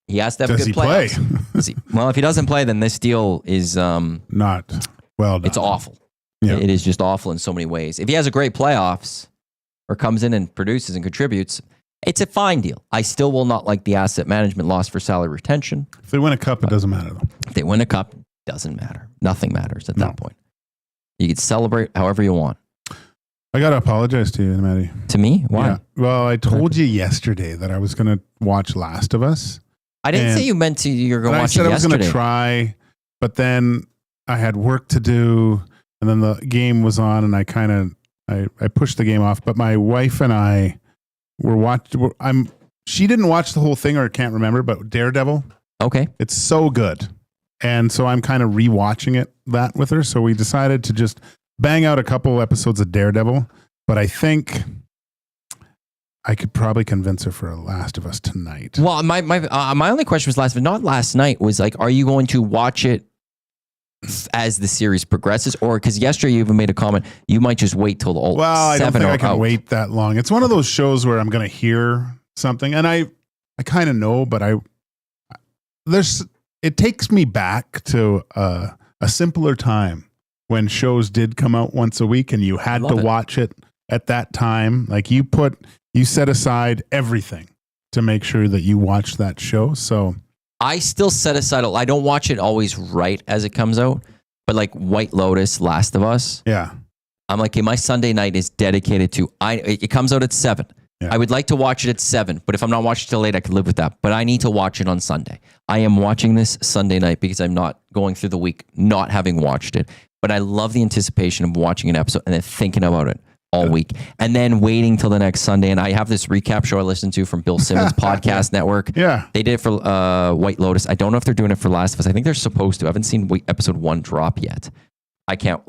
He has to have a good playoffs. Well, if he doesn't play, then this deal is not well done. It's awful. Yeah. It is just awful in so many ways. If he has a great playoffs or comes in and produces and contributes, it's a fine deal. I still will not like the asset management loss for salary retention. If they win a cup, it doesn't matter, though. If they win a cup, it doesn't matter. Nothing matters at that point. You can celebrate however you want. I got to apologize to you, Matty. To me? Why? Yeah. Well, I told you yesterday that I was going to watch Last of Us. I didn't say you meant to. You're going to watch it yesterday. I said I was going to try, but then I had work to do, and then the game was on, and I pushed the game off. But my wife and I were watching. She didn't watch the whole thing, or can't remember. But Daredevil. Okay. It's so good, and so I'm kind of rewatching that with her. So we decided to just bang out a couple episodes of Daredevil. But I think I could probably convince her for a Last of Us tonight. Well, my only question was not last night, was like, are you going to watch it as the series progresses? Or because yesterday you even made a comment, you might just wait till all I don't think I can out. wait that long. It's one of those shows where I'm going to hear something, and I kind of know, but I it takes me back to a simpler time when shows did come out once a week and you had to watch it at that time. Like you set aside everything to make sure that you watched that show. So I still set aside, I don't watch it always right as it comes out, but like White Lotus, Last of Us. Yeah. I'm like, okay, my Sunday night is dedicated to, it comes out at 7. I would like to watch it at 7, but if I'm not watching till late, I could live with that. But I need to watch it on Sunday. I am watching this Sunday night because I'm not going through the week not having watched it. But I love the anticipation of watching an episode and then thinking about it all week and then waiting till the next Sunday. And I have this recap show I listen to from Bill Simmons' podcast network. Yeah. They did it for White Lotus. I don't know if they're doing it for Last of Us. I think they're supposed to. I haven't seen episode 1 drop yet. I can't,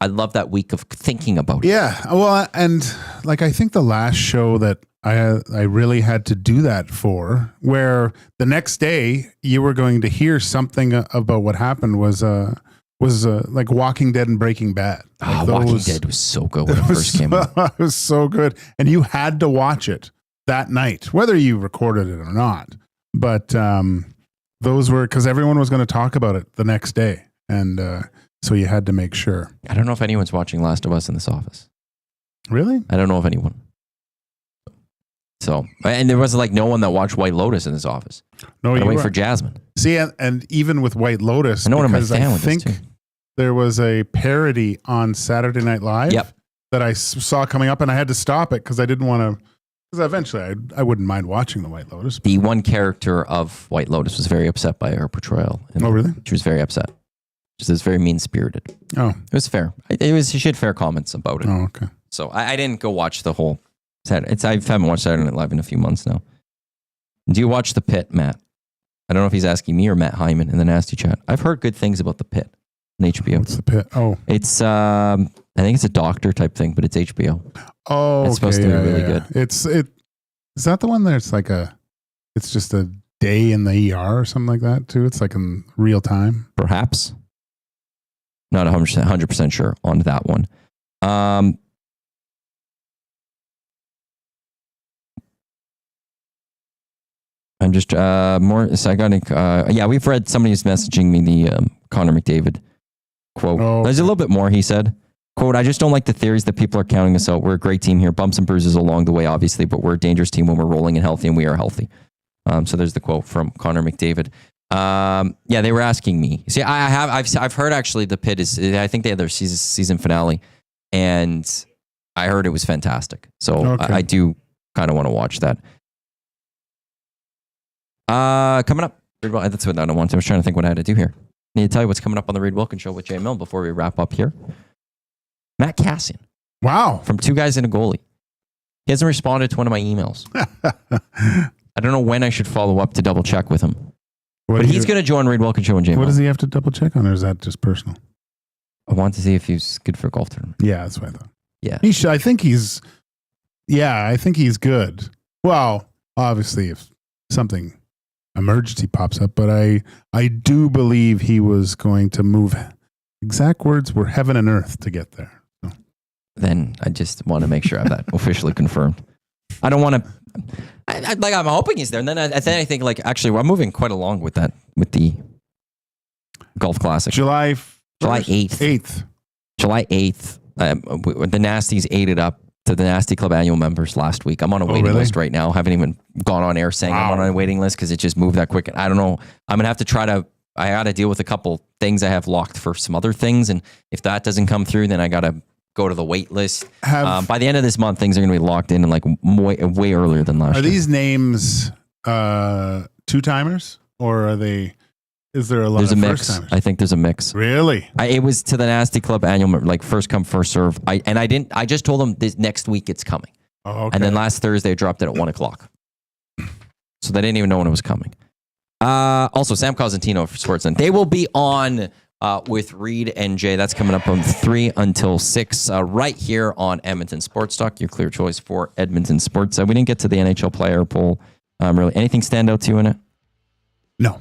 I love that week of thinking about it. Yeah. Well, and like, I think the last show that I really had to do that for, where the next day you were going to hear something about what happened was like Walking Dead and Breaking Bad. Like Walking Dead was so good when it first came out. It was so good. And you had to watch it that night, whether you recorded it or not. But those were, because everyone was going to talk about it the next day. And so you had to make sure. I don't know if anyone's watching Last of Us in this office. Really? I don't know of anyone. So, and there was like no one that watched White Lotus in this office. No, you wait for Jasmine. See, and even with White Lotus, I know one of my because I family think there was a parody on Saturday Night Live that I saw coming up, and I had to stop it because I didn't want to. Because eventually, I wouldn't mind watching the White Lotus. The one character of White Lotus was very upset by her portrayal. Oh, really? She was very upset. She was very mean spirited. Oh, it was fair. She had fair comments about it. Oh, okay. So I didn't go watch the whole. I haven't watched Saturday Night Live in a few months now. Do you watch The Pit, Matt? I don't know if he's asking me or Matt Hyman in the Nasty Chat. I've heard good things about The Pit on HBO. What's The Pit? Oh, it's I think it's a doctor type thing, but it's HBO. Oh, it's supposed to be really good. Is that the one that's like it's just a day in the ER or something like that too? It's like in real time, perhaps. Not 100% sure on that one. I'm just more psychotic. Yeah, we've read somebody's messaging me the Connor McDavid quote. Oh, okay. There's a little bit more. He said, quote, I just don't like the theories that people are counting us out. We're a great team here. Bumps and bruises along the way, obviously, but we're a dangerous team when we're rolling and healthy, and we are healthy. So there's the quote from Connor McDavid. Yeah, they were asking me. See, I've heard actually The Pit is, I think they had their season finale, and I heard it was fantastic. So okay. I do kind of want to watch that. Coming up, that's what I don't want to. I was trying to think what I had to do here. I need to tell you what's coming up on the Reed Wilkins Show with Jay Milne before we wrap up here. Matt Cassian. Wow. From Two Guys and a Goalie. He hasn't responded to one of my emails. I don't know when I should follow up to double check with him. But he's going to join Reed Wilkins Show and Jay Milne. What does he have to double check on, or is that just personal? I want to see if he's good for a golf tournament. Yeah, that's what I thought. Yeah. He should. I think he's good. Well, obviously, if something emergency pops up, but I do believe he was going to move. Exact words were heaven and earth to get there. So. Then I just want to make sure I have that officially confirmed. I don't want to. I'm hoping he's there, and then I think like actually we're moving quite along with that with the golf classic. July 8th. July 8th. The Nasties ate it up to the Nasty Club annual members last week. I'm on a waiting list right now. Haven't even gone on air saying I'm on a waiting list because it just moved that quick. I don't know. I'm going to have to I got to deal with a couple things I have locked for some other things. And if that doesn't come through, then I got to go to the wait list. By the end of this month, things are going to be locked in and like way earlier than last year. Are these names two-timers or are they... Is there a lot There's of a mix. first-timers? I think there's a mix. Really? It was to the Nasty Club annual, like first come, first serve. I just told them this next week it's coming. Oh, okay. And then last Thursday I dropped it at 1:00. So they didn't even know when it was coming. Also, Sam Cosentino for Sportsnet. They will be on with Reed and Jay. That's coming up from 3 until 6 right here on Edmonton Sports Talk. Your clear choice for Edmonton Sports. We didn't get to the NHL player poll. Really, anything stand out to you in it? No.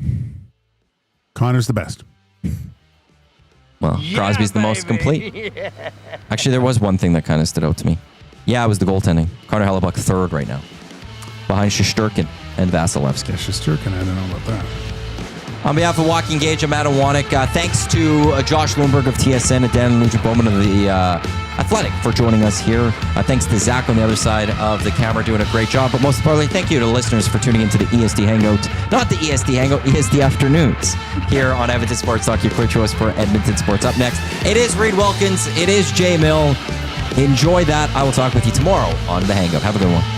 Connor's the best. Well, Crosby's the most complete. Actually, there was one thing that kind of stood out to me. Yeah, it was the goaltending. Carter Hellebuck third right now. Behind Shesterkin and Vasilevsky. Yeah, Shesterkin, I don't know about that. On behalf of Joaquin Gage, I'm Matt Iwanyk. Thanks to Josh Lewenberg of TSN and Dan Nugent-Bowman of the Athletic for joining us here. Thanks to Zach on the other side of the camera doing a great job. But most importantly, thank you to listeners for tuning into the EST Hangout. Not the EST Hangout, EST Afternoons here on Edmonton Sports Talk, your clear choice for Edmonton Sports. Up next, it is Reed Wilkins. It is Jay Mill. Enjoy that. I will talk with you tomorrow on The Hangout. Have a good one.